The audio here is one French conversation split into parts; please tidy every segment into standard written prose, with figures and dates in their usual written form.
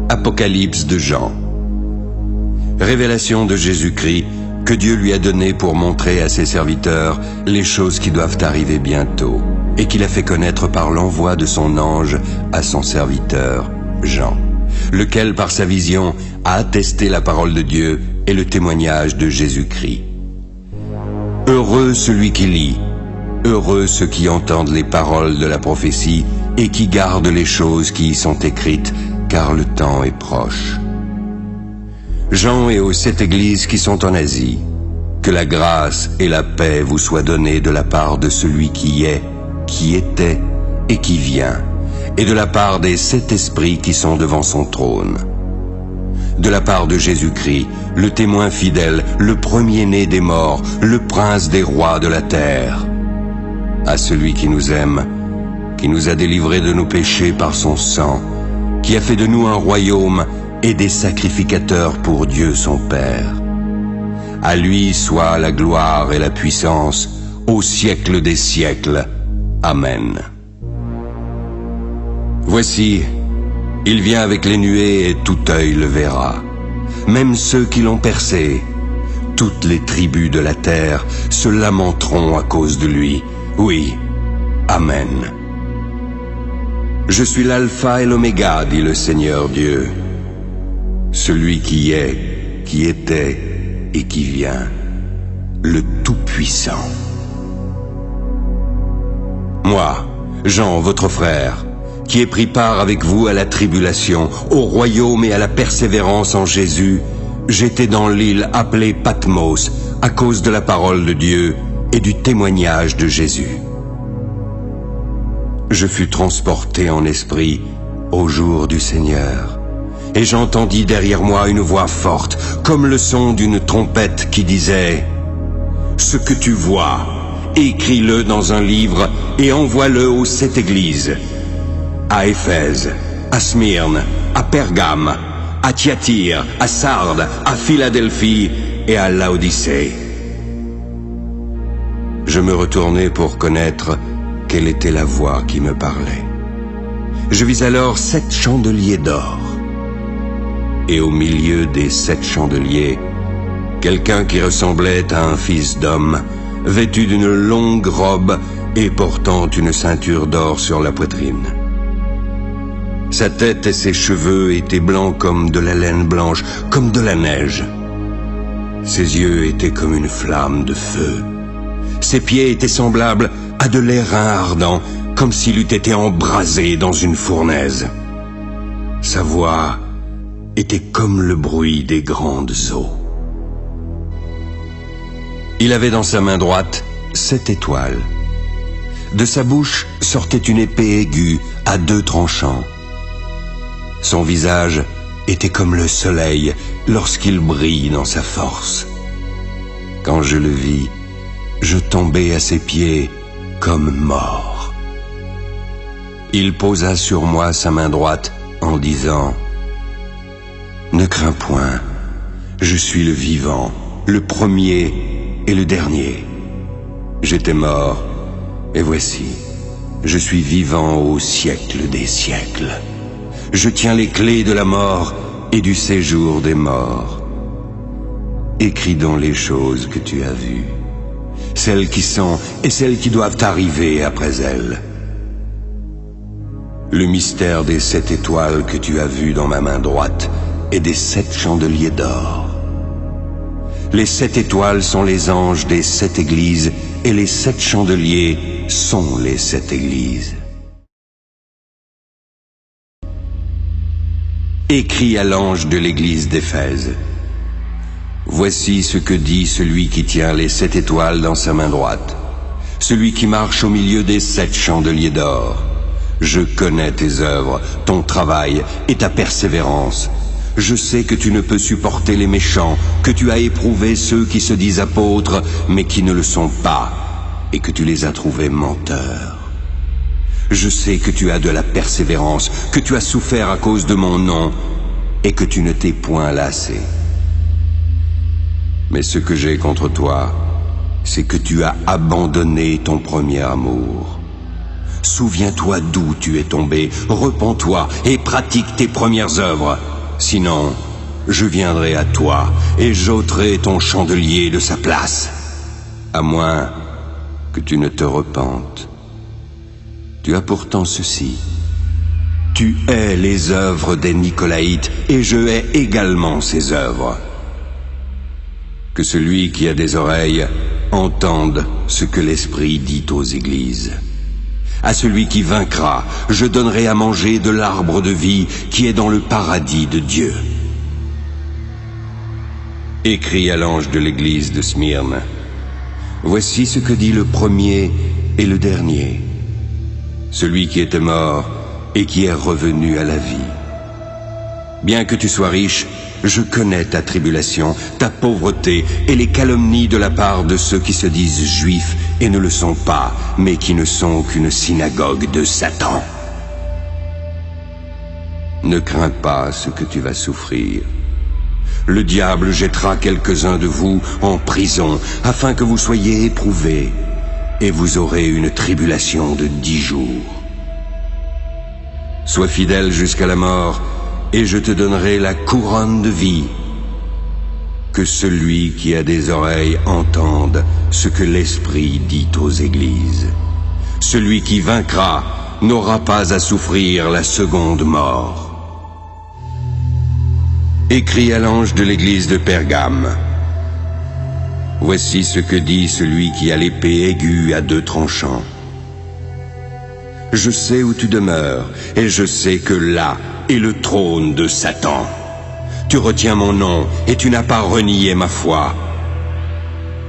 Apocalypse de Jean. Révélation de Jésus-Christ que Dieu lui a donnée pour montrer à ses serviteurs les choses qui doivent arriver bientôt, et qu'il a fait connaître par l'envoi de son ange à son serviteur Jean, lequel par sa vision a attesté la parole de Dieu et le témoignage de Jésus-Christ. Heureux celui qui lit, heureux ceux qui entendent les paroles de la prophétie et qui gardent les choses qui y sont écrites, car le temps est proche. Jean est aux 7 églises qui sont en Asie. Que la grâce et la paix vous soient données de la part de celui qui est, qui était et qui vient, et de la part des 7 esprits qui sont devant son trône. De la part de Jésus-Christ, le témoin fidèle, le premier-né des morts, le prince des rois de la terre. À celui qui nous aime, qui nous a délivrés de nos péchés par son sang, qui a fait de nous un royaume et des sacrificateurs pour Dieu son Père. À lui soit la gloire et la puissance au siècle des siècles. Amen. Voici, il vient avec les nuées et tout œil le verra, même ceux qui l'ont percé. Toutes les tribus de la terre se lamenteront à cause de lui. Oui, Amen. Je suis l'alpha et l'oméga, dit le Seigneur Dieu, celui qui est, qui était et qui vient, le Tout-Puissant. Moi, Jean, votre frère, qui ai pris part avec vous à la tribulation, au royaume et à la persévérance en Jésus, j'étais dans l'île appelée Patmos à cause de la parole de Dieu et du témoignage de Jésus. Je fus transporté en esprit au jour du Seigneur, et j'entendis derrière moi une voix forte, comme le son d'une trompette qui disait « Ce que tu vois, écris-le dans un livre et envoie-le aux 7 églises, à Éphèse, à Smyrne, à Pergame, à Thyatire, à Sardes, à Philadelphie et à Laodicée. » Je me retournai pour connaître quelle était la voix qui me parlait. Je vis alors 7 chandeliers d'or. Et au milieu des 7 chandeliers, quelqu'un qui ressemblait à un fils d'homme, vêtu d'une longue robe et portant une ceinture d'or sur la poitrine. Sa tête et ses cheveux étaient blancs comme de la laine blanche, comme de la neige. Ses yeux étaient comme une flamme de feu. Ses pieds étaient semblables à de l'airain ardent, comme s'il eût été embrasé dans une fournaise. Sa voix était comme le bruit des grandes eaux. Il avait dans sa main droite 7 étoiles. De sa bouche sortait une épée aiguë à 2 tranchants. Son visage était comme le soleil lorsqu'il brille dans sa force. Quand je le vis, je tombai à ses pieds comme mort. Il posa sur moi sa main droite en disant « Ne crains point, je suis le vivant, le premier et le dernier. J'étais mort, et voici, je suis vivant au siècle des siècles. Je tiens les clés de la mort et du séjour des morts. Écris donc les choses que tu as vues, celles qui sont et celles qui doivent arriver après elles. Le mystère des 7 étoiles que tu as vues dans ma main droite et des 7 chandeliers d'or. Les 7 étoiles sont les anges des 7 églises et les 7 chandeliers sont les 7 églises. Écris à l'ange de l'église d'Éphèse. Voici ce que dit celui qui tient les 7 étoiles dans sa main droite, celui qui marche au milieu des 7 chandeliers d'or. Je connais tes œuvres, ton travail et ta persévérance. Je sais que tu ne peux supporter les méchants, que tu as éprouvé ceux qui se disent apôtres, mais qui ne le sont pas, et que tu les as trouvés menteurs. Je sais que tu as de la persévérance, que tu as souffert à cause de mon nom, et que tu ne t'es point lassé. Mais ce que j'ai contre toi, c'est que tu as abandonné ton premier amour. Souviens-toi d'où tu es tombé, repens-toi et pratique tes premières œuvres. sinon je viendrai à toi et j'ôterai ton chandelier de sa place, à moins que tu ne te repentes. Tu as pourtant ceci. Tu hais les œuvres des Nicolaïtes, et je hais également ces œuvres. Que celui qui a des oreilles entende ce que l'Esprit dit aux églises. À celui qui vaincra, je donnerai à manger de l'arbre de vie qui est dans le paradis de Dieu. Écris à l'ange de l'église de Smyrne. Voici ce que dit le premier et le dernier, celui qui était mort et qui est revenu à la vie. Bien que tu sois riche, je connais ta tribulation, ta pauvreté et les calomnies de la part de ceux qui se disent juifs et ne le sont pas, mais qui ne sont qu'une synagogue de Satan. Ne crains pas ce que tu vas souffrir. Le diable jettera quelques-uns de vous en prison, afin que vous soyez éprouvés, et vous aurez une tribulation de 10 jours. Sois fidèle jusqu'à la mort, et je te donnerai la couronne de vie. Que celui qui a des oreilles entende ce que l'Esprit dit aux églises. Celui qui vaincra n'aura pas à souffrir la seconde mort. Écris à l'ange de l'église de Pergame. Voici ce que dit celui qui a l'épée aiguë à 2 tranchants. Je sais où tu demeures, et je sais que là est le trône de Satan. Tu retiens mon nom, et tu n'as pas renié ma foi.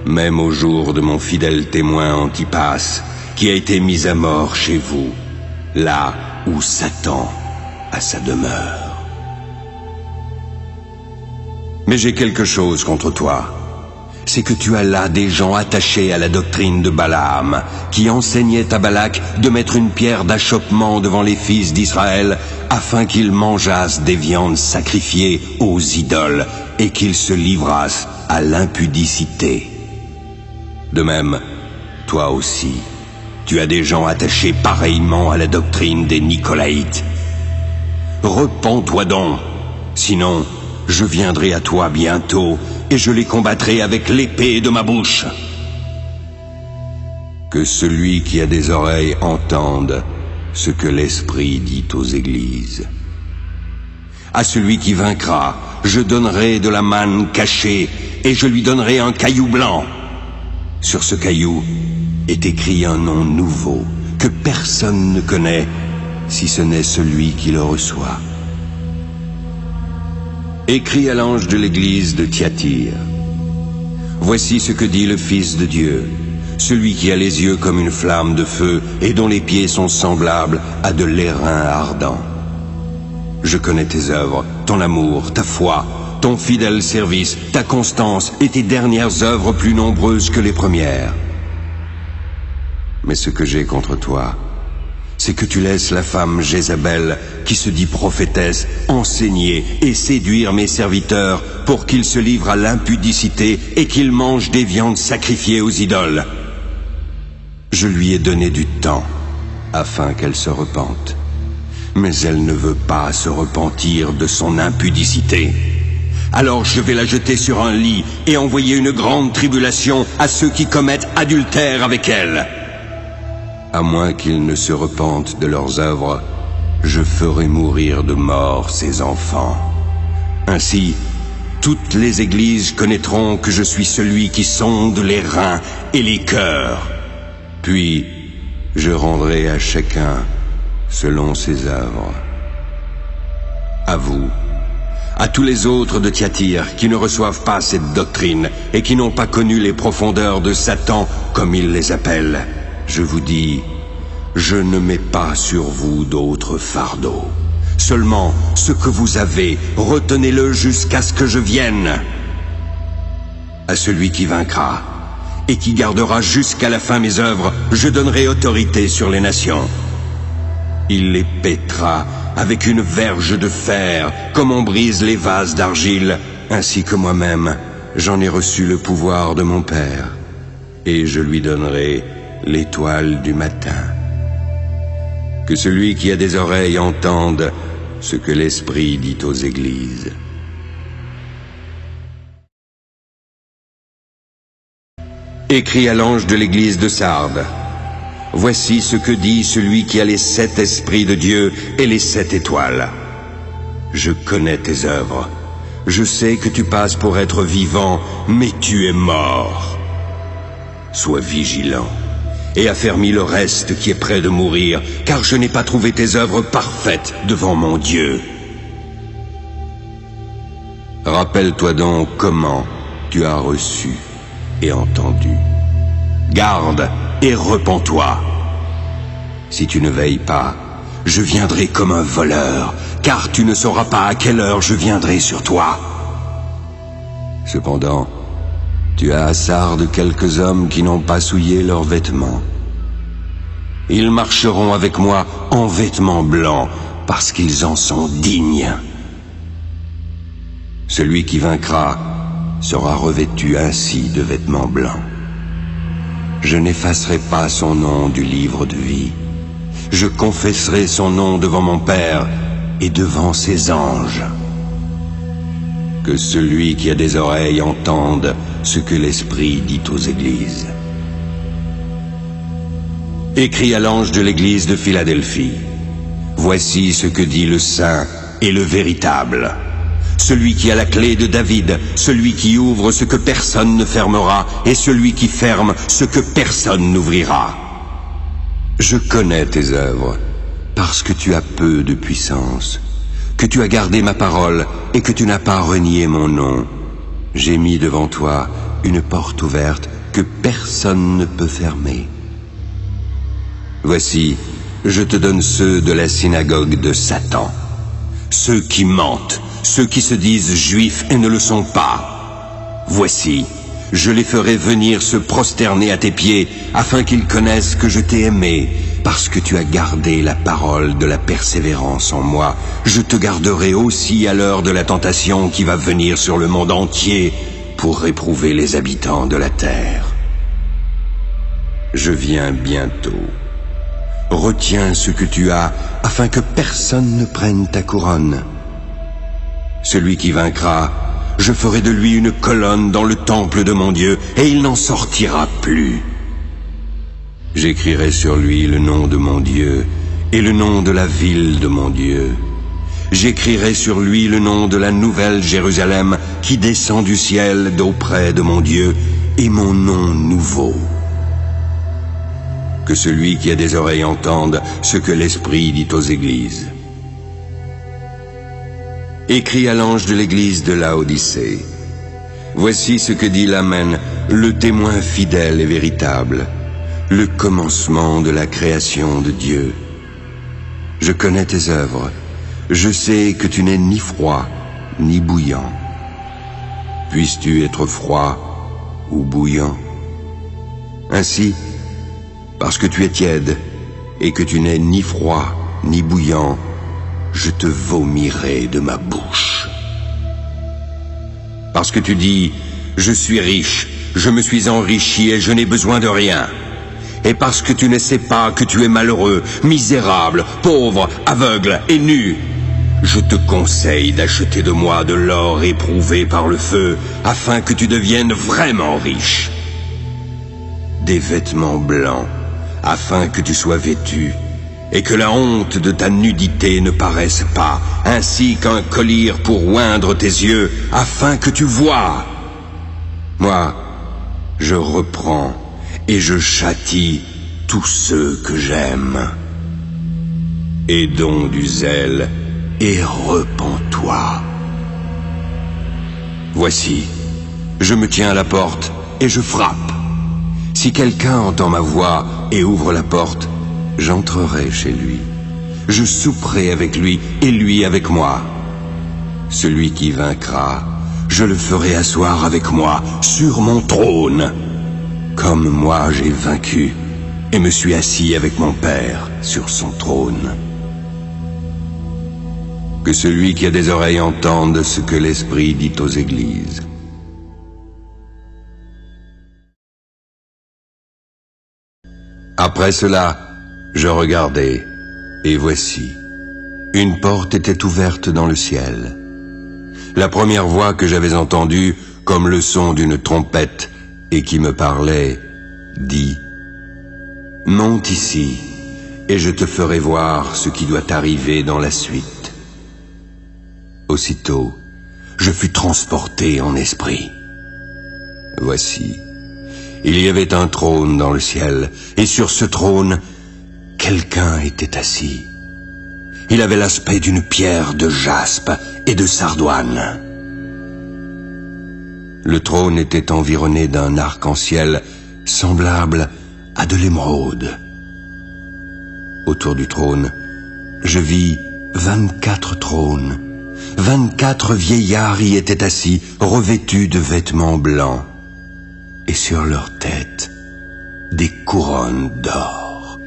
Même au jour de mon fidèle témoin Antipas, qui a été mis à mort chez vous, là où Satan a sa demeure. Mais j'ai quelque chose contre toi. C'est que tu as là des gens attachés à la doctrine de Balaam, qui enseignait à Balak de mettre une pierre d'achoppement devant les fils d'Israël, afin qu'ils mangeassent des viandes sacrifiées aux idoles, et qu'ils se livrassent à l'impudicité. De même, toi aussi, tu as des gens attachés pareillement à la doctrine des Nicolaïtes. Repens-toi donc, sinon je viendrai à toi bientôt, et je les combattrai avec l'épée de ma bouche. Que celui qui a des oreilles entende ce que l'Esprit dit aux églises. À celui qui vaincra, je donnerai de la manne cachée, et je lui donnerai un caillou blanc. Sur ce caillou est écrit un nom nouveau, que personne ne connaît, si ce n'est celui qui le reçoit. Écris à l'ange de l'église de Thyatire. Voici ce que dit le Fils de Dieu, celui qui a les yeux comme une flamme de feu et dont les pieds sont semblables à de l'airain ardent. Je connais tes œuvres, ton amour, ta foi, ton fidèle service, ta constance et tes dernières œuvres plus nombreuses que les premières. Mais ce que j'ai contre toi, c'est que tu laisses la femme Jézabel, qui se dit prophétesse, enseigner et séduire mes serviteurs pour qu'ils se livrent à l'impudicité et qu'ils mangent des viandes sacrifiées aux idoles. Je lui ai donné du temps, afin qu'elle se repente. Mais elle ne veut pas se repentir de son impudicité. Alors je vais la jeter sur un lit et envoyer une grande tribulation à ceux qui commettent adultère avec elle. À moins qu'ils ne se repentent de leurs œuvres, je ferai mourir de mort ses enfants. Ainsi, toutes les églises connaîtront que je suis celui qui sonde les reins et les cœurs. Puis, je rendrai à chacun selon ses œuvres. À vous, à tous les autres de Thyatire qui ne reçoivent pas cette doctrine et qui n'ont pas connu les profondeurs de Satan comme il les appelle, je vous dis, je ne mets pas sur vous d'autres fardeaux. Seulement, ce que vous avez, retenez-le jusqu'à ce que je vienne. À celui qui vaincra et qui gardera jusqu'à la fin mes œuvres, je donnerai autorité sur les nations. Il les pétera avec une verge de fer, comme on brise les vases d'argile, ainsi que moi-même, j'en ai reçu le pouvoir de mon Père, et je lui donnerai l'étoile du matin. Que celui qui a des oreilles entende ce que l'Esprit dit aux églises. Écris à l'ange de l'église de Sardes. Voici ce que dit celui qui a les 7 esprits de Dieu et les 7 étoiles. Je connais tes œuvres. Je sais que tu passes pour être vivant, mais tu es mort. Sois vigilant et affermis le reste qui est près de mourir, car je n'ai pas trouvé tes œuvres parfaites devant mon Dieu. Rappelle-toi donc comment tu as reçu et entendu. Garde et repens-toi. Si tu ne veilles pas, je viendrai comme un voleur, car tu ne sauras pas à quelle heure je viendrai sur toi. Cependant, tu as à Sardes quelques hommes qui n'ont pas souillé leurs vêtements. Ils marcheront avec moi en vêtements blancs, parce qu'ils en sont dignes. Celui qui vaincra sera revêtu ainsi de vêtements blancs. Je n'effacerai pas son nom du livre de vie. Je confesserai son nom devant mon Père et devant ses anges. Que celui qui a des oreilles entende ce que l'Esprit dit aux églises. Écris à l'ange de l'église de Philadelphie. Voici ce que dit le Saint et le véritable. Celui qui a la clé de David, celui qui ouvre ce que personne ne fermera, et celui qui ferme ce que personne n'ouvrira. Je connais tes œuvres, parce que tu as peu de puissance, que tu as gardé ma parole, et que tu n'as pas renié mon nom. J'ai mis devant toi une porte ouverte que personne ne peut fermer. Voici, je te donne ceux de la synagogue de Satan, ceux qui mentent, ceux qui se disent juifs et ne le sont pas. Voici, je les ferai venir se prosterner à tes pieds, afin qu'ils connaissent que je t'ai aimé, parce que tu as gardé la parole de la persévérance en moi. Je te garderai aussi à l'heure de la tentation qui va venir sur le monde entier pour réprouver les habitants de la terre. Je viens bientôt. Retiens ce que tu as, afin que personne ne prenne ta couronne. Celui qui vaincra, je ferai de lui une colonne dans le temple de mon Dieu, et il n'en sortira plus. J'écrirai sur lui le nom de mon Dieu, et le nom de la ville de mon Dieu. J'écrirai sur lui le nom de la nouvelle Jérusalem, qui descend du ciel d'auprès de mon Dieu, et mon nom nouveau. Que celui qui a des oreilles entende ce que l'Esprit dit aux églises. Écris à l'ange de l'église de Laodicée. Voici ce que dit l'Amen, le témoin fidèle et véritable, le commencement de la création de Dieu. Je connais tes œuvres, je sais que tu n'es ni froid ni bouillant. Puisses-tu être froid ou bouillant? Ainsi, parce que tu es tiède et que tu n'es ni froid ni bouillant, je te vomirai de ma bouche. Parce que tu dis, je suis riche, je me suis enrichi et je n'ai besoin de rien. Et parce que tu ne sais pas que tu es malheureux, misérable, pauvre, aveugle et nu, je te conseille d'acheter de moi de l'or éprouvé par le feu, afin que tu deviennes vraiment riche. Des vêtements blancs, afin que tu sois vêtu, et que la honte de ta nudité ne paraisse pas, ainsi qu'un collier pour oindre tes yeux, afin que tu voies. Moi, je reprends et je châtie tous ceux que j'aime. Aie donc du zèle et repens-toi. Voici, je me tiens à la porte et je frappe. Si quelqu'un entend ma voix et ouvre la porte, j'entrerai chez lui. Je souperai avec lui et lui avec moi. Celui qui vaincra, je le ferai asseoir avec moi sur mon trône, comme moi j'ai vaincu et me suis assis avec mon Père sur son trône. Que celui qui a des oreilles entende ce que l'Esprit dit aux églises. Après cela, je regardai, et voici, Une porte était ouverte dans le ciel. La première voix que j'avais entendue, comme le son d'une trompette, et qui me parlait, dit « Monte ici, et je te ferai voir ce qui doit arriver dans la suite. » Aussitôt, je fus transporté en esprit. Voici, il y avait un trône dans le ciel, et sur ce trône, quelqu'un était assis. Il avait l'aspect d'une pierre de jaspe et de sardoine. Le trône était environné d'un arc-en-ciel semblable à de l'émeraude. Autour du trône, je vis 24 trônes. 24 vieillards y étaient assis, revêtus de vêtements blancs, et sur leurs têtes, des couronnes d'or.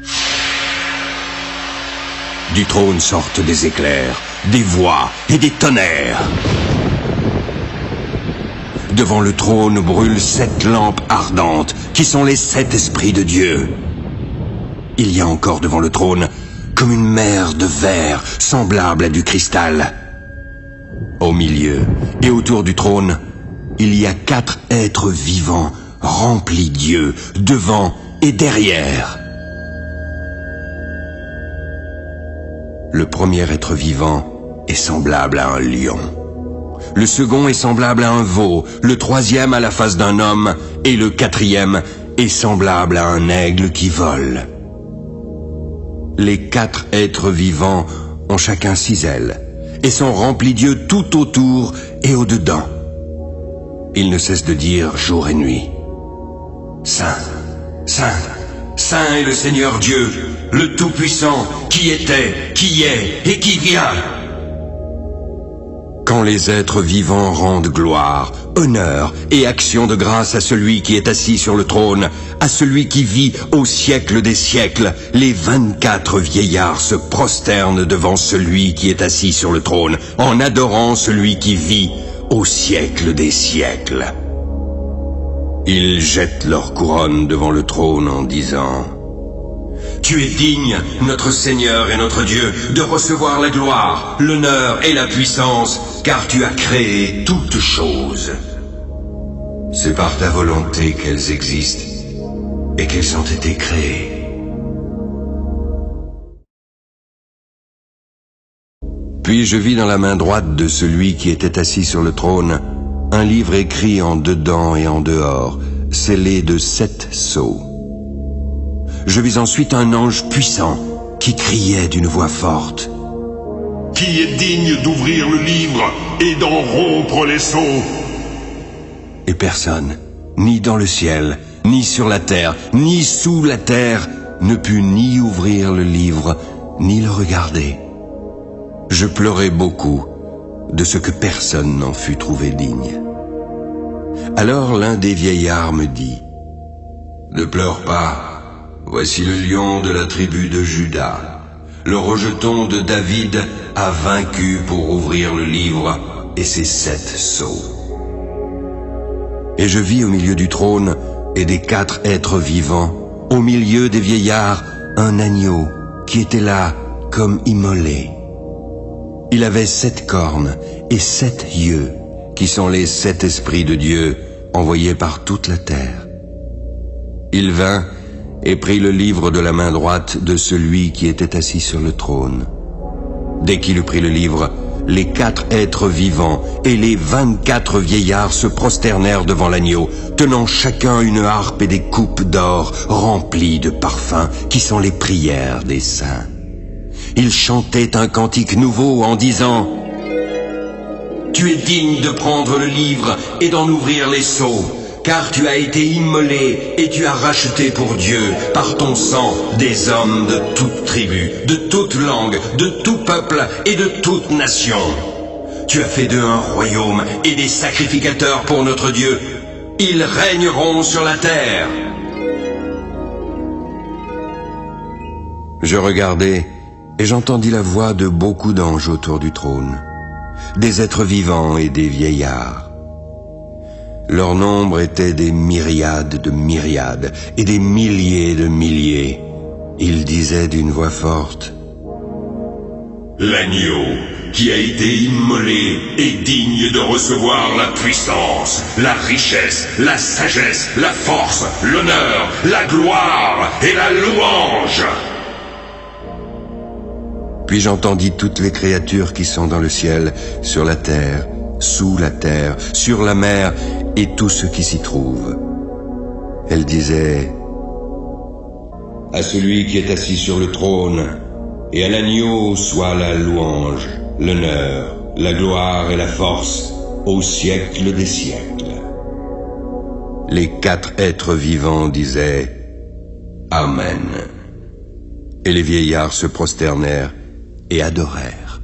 Du trône sortent des éclairs, des voix et des tonnerres. Devant le trône brûlent 7 lampes ardentes, qui sont les 7 esprits de Dieu. Il y a encore devant le trône, comme une mer de verre, semblable à du cristal. Au milieu et autour du trône, il y a 4 êtres vivants, remplis d'yeux, devant et derrière. Le premier être vivant est semblable à un lion. Le second est semblable à un veau, le troisième à la face d'un homme, et le quatrième est semblable à un aigle qui vole. Les 4 êtres vivants ont chacun 6 ailes, et sont remplis d'yeux tout autour et au-dedans. Ils ne cessent de dire jour et nuit, « Saint, Saint, Saint est le Seigneur Dieu, le Tout-Puissant, qui était, qui est et qui vient. » Quand les êtres vivants rendent gloire, honneur et action de grâce à celui qui est assis sur le trône, à celui qui vit au siècle des siècles, les 24 vieillards se prosternent devant celui qui est assis sur le trône, en adorant celui qui vit au siècle des siècles. Ils jettent leur couronne devant le trône en disant « Tu es digne, notre Seigneur et notre Dieu, de recevoir la gloire, l'honneur et la puissance, car tu as créé toutes choses. C'est par ta volonté qu'elles existent et qu'elles ont été créées. » Puis je vis dans la main droite de celui qui était assis sur le trône un livre écrit en dedans et en dehors, scellé de 7 sceaux. Je vis ensuite un ange puissant qui criait d'une voix forte. « Qui est digne d'ouvrir le livre et d'en rompre les sceaux ?» Et personne, ni dans le ciel, ni sur la terre, ni sous la terre, ne put ni ouvrir le livre, ni le regarder. Je pleurais beaucoup de ce que personne n'en fut trouvé digne. Alors l'un des vieillards me dit, « Ne pleure pas, voici le lion de la tribu de Juda. Le rejeton de David a vaincu pour ouvrir le livre et ses 7 sceaux. » Et je vis au milieu du trône et des 4 êtres vivants, au milieu des vieillards, un agneau qui était là comme immolé. Il avait 7 cornes et 7 yeux, qui sont les 7 esprits de Dieu envoyés par toute la terre. Il vint et prit le livre de la main droite de celui qui était assis sur le trône. Dès qu'il eut pris le livre, les 4 êtres vivants et les 24 vieillards se prosternèrent devant l'agneau, tenant chacun une harpe et des coupes d'or remplies de parfums, qui sont les prières des saints. Ils chantaient un cantique nouveau en disant « Tu es digne de prendre le livre et d'en ouvrir les sceaux, car tu as été immolé et tu as racheté pour Dieu, par ton sang, des hommes de toute tribu, de toute langue, de tout peuple et de toute nation. Tu as fait d'eux un royaume et des sacrificateurs pour notre Dieu. Ils régneront sur la terre. » Je regardai et j'entendis la voix de beaucoup d'anges autour du trône, des êtres vivants et des vieillards. Leur nombre était des myriades de myriades et des milliers de milliers. Ils disaient d'une voix forte, « L'agneau qui a été immolé est digne de recevoir la puissance, la richesse, la sagesse, la force, l'honneur, la gloire et la louange. Puis j'entendis toutes les créatures qui sont dans le ciel, sur la terre, sous la terre, sur la mer, et tout ce qui s'y trouve. Elles disaient: à celui qui est assis sur le trône, et à l'agneau soit la louange, l'honneur, la gloire et la force, au siècle des siècles. Les 4 êtres vivants disaient: Amen. Et les vieillards se prosternèrent et adorèrent.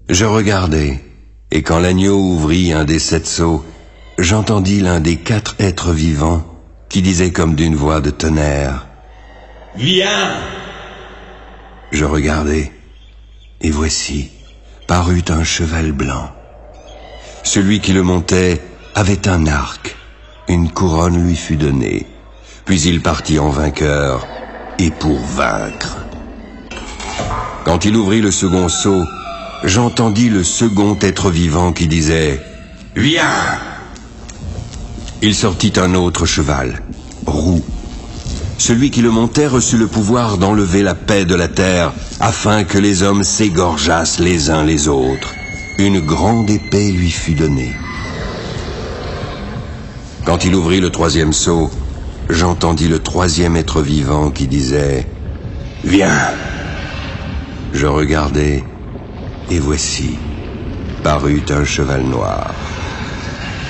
Je regardai, et quand l'agneau ouvrit un des 7 sceaux, j'entendis l'un des 4 êtres vivants qui disait comme d'une voix de tonnerre: Viens! Je regardai, et voici, parut un cheval blanc. Celui qui le montait avait un arc, une couronne lui fut donnée, puis il partit en vainqueur, et pour vaincre. Quand il ouvrit le second sceau, j'entendis le second être vivant qui disait: Viens! Il sortit un autre cheval, roux. Celui qui le montait reçut le pouvoir d'enlever la paix de la terre, afin que les hommes s'égorgeassent les uns les autres. Une grande épée lui fut donnée. Quand il ouvrit le 3e sceau, j'entendis le 3e être vivant qui disait: Viens! Je regardai, et voici, parut un cheval noir.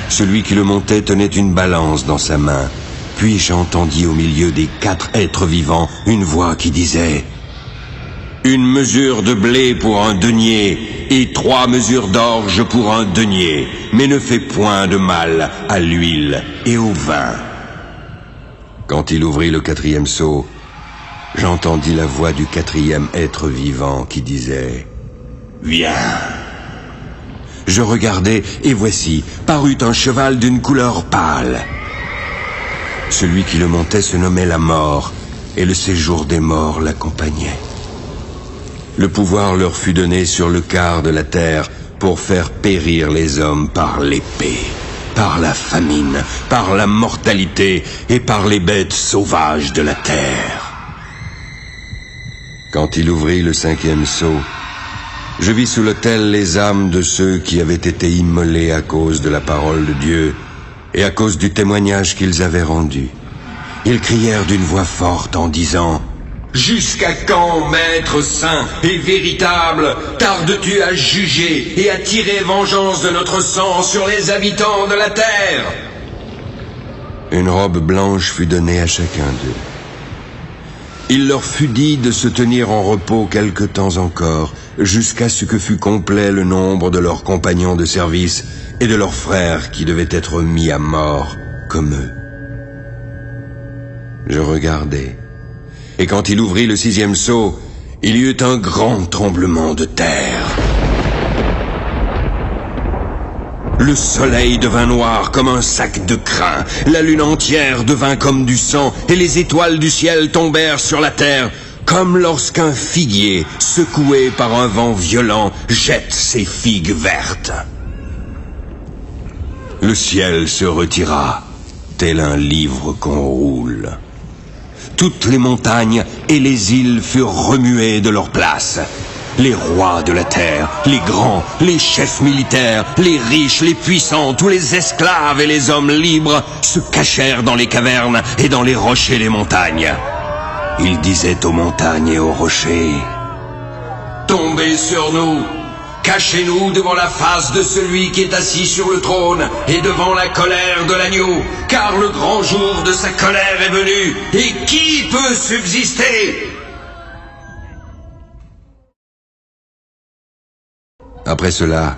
Celui qui le montait tenait une balance dans sa main. Puis j'entendis au milieu des 4 êtres vivants une voix qui disait: une mesure de blé pour un denier et 3 mesures d'orge pour un denier, mais ne fais point de mal à l'huile et au vin. Quand il ouvrit le 4e sceau, j'entendis la voix du 4e être vivant qui disait: Viens! Je regardai, et voici, parut un cheval d'une couleur pâle. Celui qui le montait se nommait la mort, et le séjour des morts l'accompagnait. Le pouvoir leur fut donné sur le quart de la terre pour faire périr les hommes par l'épée, par la famine, par la mortalité et par les bêtes sauvages de la terre. Quand il ouvrit le 5e sceau, je vis sous l'autel les âmes de ceux qui avaient été immolés à cause de la parole de Dieu et à cause du témoignage qu'ils avaient rendu. Ils crièrent d'une voix forte en disant: Jusqu'à quand, Maître saint et véritable, tardes-tu à juger et à tirer vengeance de notre sang sur les habitants de la terre? Une robe blanche fut donnée à chacun d'eux. Il leur fut dit de se tenir en repos quelque temps encore, jusqu'à ce que fût complet le nombre de leurs compagnons de service et de leurs frères qui devaient être mis à mort comme eux. Je regardai, et quand il ouvrit le 6e sceau, il y eut un grand tremblement de terre. Le soleil devint noir comme un sac de crin, la lune entière devint comme du sang, et les étoiles du ciel tombèrent sur la terre, comme lorsqu'un figuier, secoué par un vent violent, jette ses figues vertes. Le ciel se retira, tel un livre qu'on roule. Toutes les montagnes et les îles furent remuées de leur place. Les rois de la terre, les grands, les chefs militaires, les riches, les puissants, tous les esclaves et les hommes libres se cachèrent dans les cavernes et dans les rochers des montagnes. Ils disaient aux montagnes et aux rochers: Tombez sur nous, cachez-nous devant la face de celui qui est assis sur le trône et devant la colère de l'agneau, car le grand jour de sa colère est venu, et qui peut subsister? Après cela,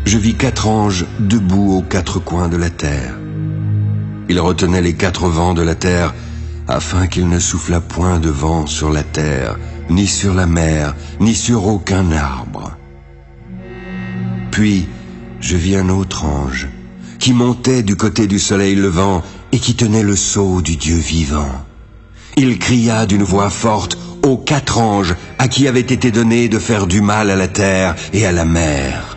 je vis 4 anges debout aux 4 coins de la terre. Ils retenaient les 4 vents de la terre, afin qu'il ne soufflât point de vent sur la terre, ni sur la mer, ni sur aucun arbre. Puis, je vis un autre ange, qui montait du côté du soleil levant et qui tenait le sceau du Dieu vivant. il cria d'une voix forte aux 4 anges à qui avait été donné de faire du mal à la terre et à la mer.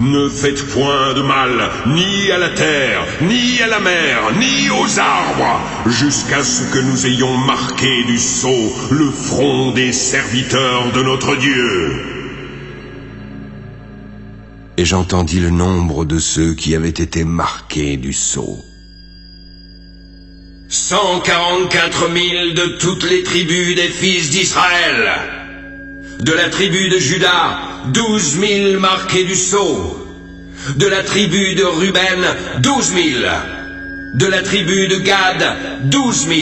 Ne faites point de mal, ni à la terre, ni à la mer, ni aux arbres, jusqu'à ce que nous ayons marqué du sceau le front des serviteurs de notre Dieu. Et j'entendis le nombre de ceux qui avaient été marqués du sceau. 144 000 de toutes les tribus des fils d'Israël. De la tribu de Juda, 12 000 marqués du sceau. De la tribu de Ruben, 12 000. De la tribu de Gad, 12 000.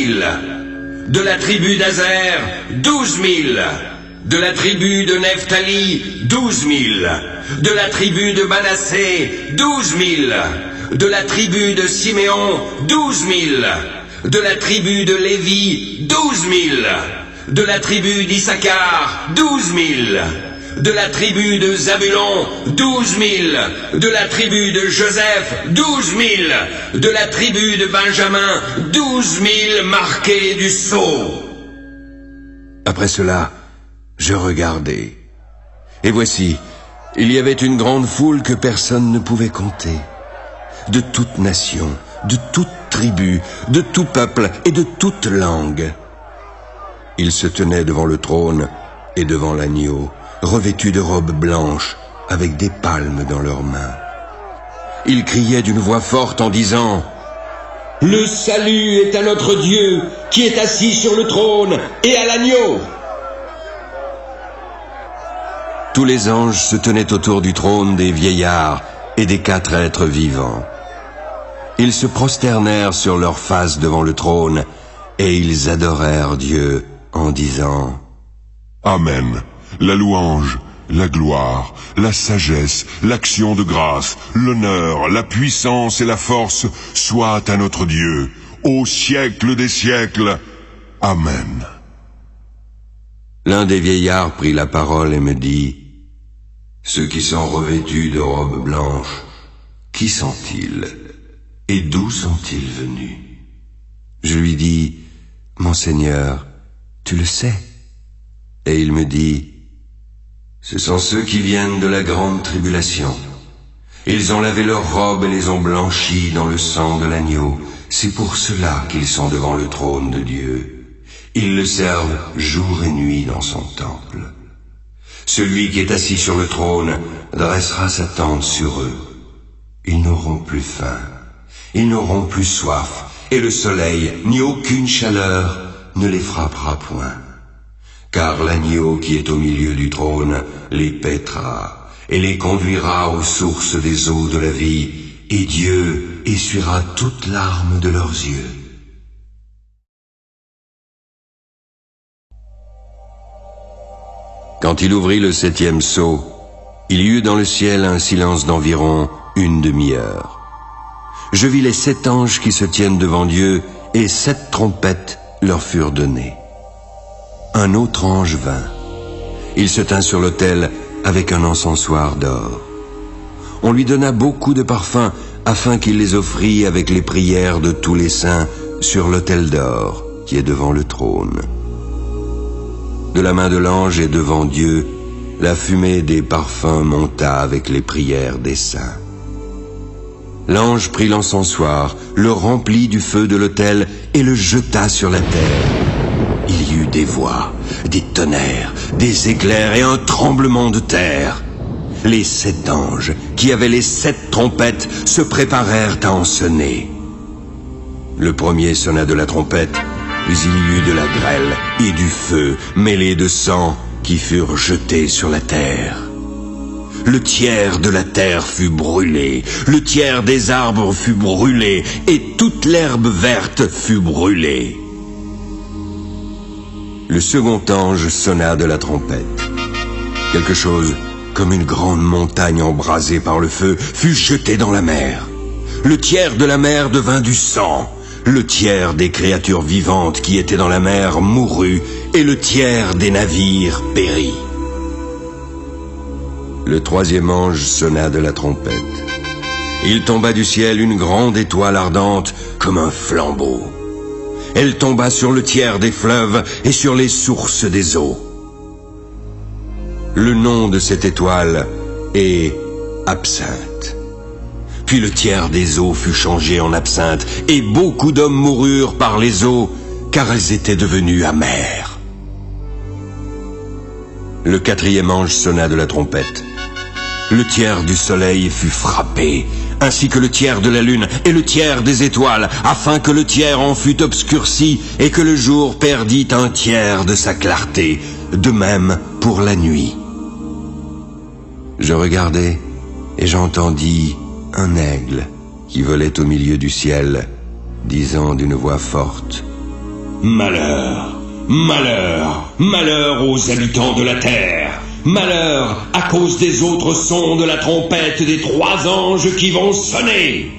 De la tribu d'Azer, 12 000. De la tribu de Nephtali, 12 000. De la tribu de Manassé, 12 000. De la tribu de Siméon, 12 000. De la tribu de Lévi, 12 000. De la tribu d'Issachar, 12 000. De la tribu de Zabulon, 12 000. De la tribu de Joseph, 12 000. De la tribu de Benjamin, 12 000 marqués du sceau. Après cela, je regardai. Et voici, il y avait une grande foule que personne ne pouvait compter. De toute nation, de toute tribu, de tout peuple et de toute langue. Ils se tenaient devant le trône et devant l'agneau, revêtus de robes blanches, avec des palmes dans leurs mains. Ils criaient d'une voix forte en disant « Le salut est à notre Dieu, qui est assis sur le trône, et à l'agneau !» Tous les anges se tenaient autour du trône des vieillards et des 4 êtres vivants. Ils se prosternèrent sur leurs faces devant le trône, et ils adorèrent Dieu en disant « Amen. La louange, la gloire, la sagesse, l'action de grâce, l'honneur, la puissance et la force soient à notre Dieu, au siècle des siècles. Amen. » L'un des vieillards prit la parole et me dit « Ceux qui sont revêtus de robes blanches, qui sont-ils ? Et d'où sont-ils venus ?» Je lui dis « Mon Seigneur, tu le sais. » Et il me dit « Ce sont ceux qui viennent de la grande tribulation. Ils ont lavé leurs robes et les ont blanchies dans le sang de l'agneau. C'est pour cela qu'ils sont devant le trône de Dieu. Ils le servent jour et nuit dans son temple. Celui qui est assis sur le trône dressera sa tente sur eux. Ils n'auront plus faim, ils n'auront plus soif, et le soleil ni aucune chaleur ne les frappera point. Car l'agneau qui est au milieu du trône les paîtra et les conduira aux sources des eaux de la vie, et Dieu essuiera toute larme de leurs yeux. Quand il ouvrit le 7e sceau, il y eut dans le ciel un silence d'environ 1 demi-heure. Je vis les 7 anges qui se tiennent devant Dieu, et 7 trompettes leur furent données. Un autre ange vint. Il se tint sur l'autel avec un encensoir d'or. On lui donna beaucoup de parfums afin qu'il les offrît avec les prières de tous les saints sur l'autel d'or qui est devant le trône. De la main de l'ange et devant Dieu, la fumée des parfums monta avec les prières des saints. L'ange prit l'encensoir, le remplit du feu de l'autel et le jeta sur la terre. Il y eut des voix, des tonnerres, des éclairs et un tremblement de terre. Les 7 anges, qui avaient les 7 trompettes, se préparèrent à en sonner. Le premier sonna de la trompette, puis il y eut de la grêle et du feu mêlés de sang qui furent jetés sur la terre. Le tiers de la terre fut brûlé, le tiers des arbres fut brûlé, et toute l'herbe verte fut brûlée. Le second ange sonna de la trompette. Quelque chose comme une grande montagne embrasée par le feu fut jeté dans la mer. Le tiers de la mer devint du sang. Le tiers des créatures vivantes qui étaient dans la mer mourut, et le tiers des navires périt. Le troisième ange sonna de la trompette. Il tomba du ciel une grande étoile ardente comme un flambeau. elle tomba sur le tiers des fleuves et sur les sources des eaux. Le nom de cette étoile est Absinthe. Puis le tiers des eaux fut changé en absinthe, et beaucoup d'hommes moururent par les eaux, car elles étaient devenues amères. Le quatrième ange sonna de la trompette. Le tiers du soleil fut frappé, ainsi que le tiers de la lune et le tiers des étoiles, afin que le tiers en fût obscurci et que le jour perdît un tiers de sa clarté, de même pour la nuit. Je regardai et j'entendis un aigle qui volait au milieu du ciel, disant d'une voix forte: Malheur, malheur, malheur aux habitants de la terre. Malheur à cause des autres sons de la trompette des 3 anges qui vont sonner.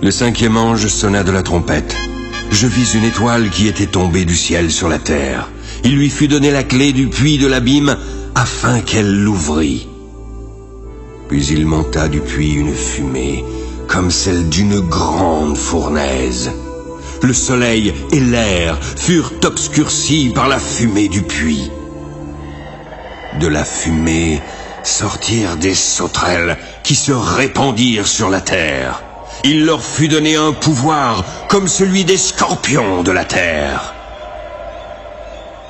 Le cinquième ange sonna de la trompette. Je vis une étoile qui était tombée du ciel sur la terre. Il lui fut donné la clé du puits de l'abîme afin qu'elle l'ouvrît. Puis il monta du puits une fumée comme celle d'une grande fournaise. Le soleil et l'air furent obscurcis par la fumée du puits. De la fumée sortirent des sauterelles qui se répandirent sur la terre. Il leur fut donné un pouvoir comme celui des scorpions de la terre.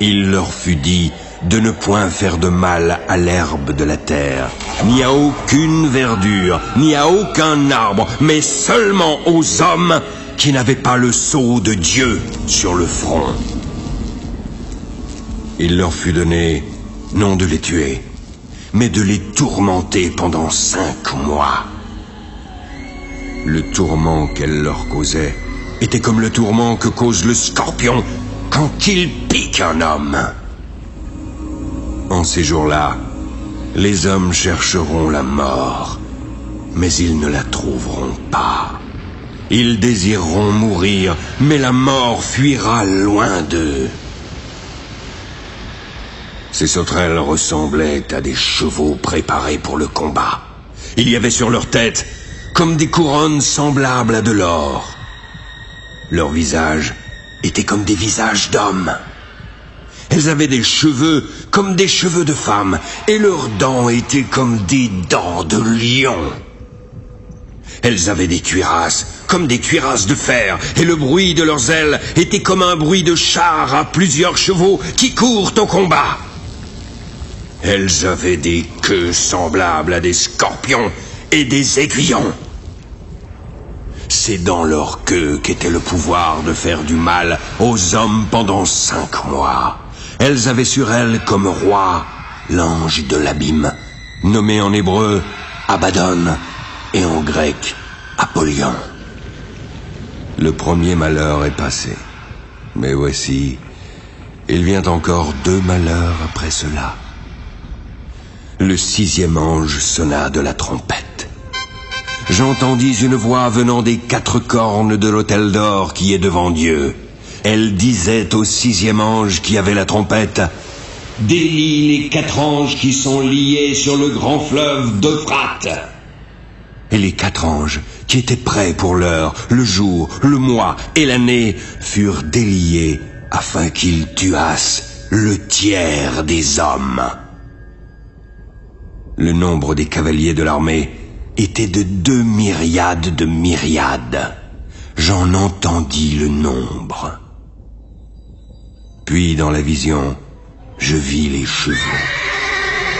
Il leur fut dit de ne point faire de mal à l'herbe de la terre, ni à aucune verdure, ni à aucun arbre, mais seulement aux hommes qui n'avaient pas le sceau de Dieu sur le front. Il leur fut donné non de les tuer, mais de les tourmenter pendant 5 mois. Le tourment qu'elle leur causait était comme le tourment que cause le scorpion quand il pique un homme. En ces jours-là, les hommes chercheront la mort, mais ils ne la trouveront pas. Ils désireront mourir, mais la mort fuira loin d'eux. Ces sauterelles ressemblaient à des chevaux préparés pour le combat. Il y avait sur leur tête comme des couronnes semblables à de l'or. Leurs visages étaient comme des visages d'hommes. Elles avaient des cheveux comme des cheveux de femmes, et leurs dents étaient comme des dents de lion. Elles avaient des cuirasses comme des cuirasses de fer, et le bruit de leurs ailes était comme un bruit de chars à plusieurs chevaux qui courent au combat. Elles avaient des queues semblables à des scorpions et des aiguillons. C'est dans leur queue qu'était le pouvoir de faire du mal aux hommes pendant 5 mois. Elles avaient sur elles comme roi l'ange de l'abîme, nommé en hébreu Abaddon et en grec Apollyon. Le premier malheur est passé, mais voici, il vient encore 2 malheurs après cela. Le 6e ange sonna de la trompette. J'entendis une voix venant des 4 cornes de l'autel d'or qui est devant Dieu. Elle disait au 6e ange qui avait la trompette: Délie les 4 anges qui sont liés sur le grand fleuve d'Euphrate. Et les 4 anges, qui étaient prêts pour l'heure, le jour, le mois et l'année, furent déliés afin qu'ils tuassent le tiers des hommes. Le nombre des cavaliers de l'armée était de 2 myriades de myriades. J'en entendis le nombre. Puis dans la vision, je vis les chevaux.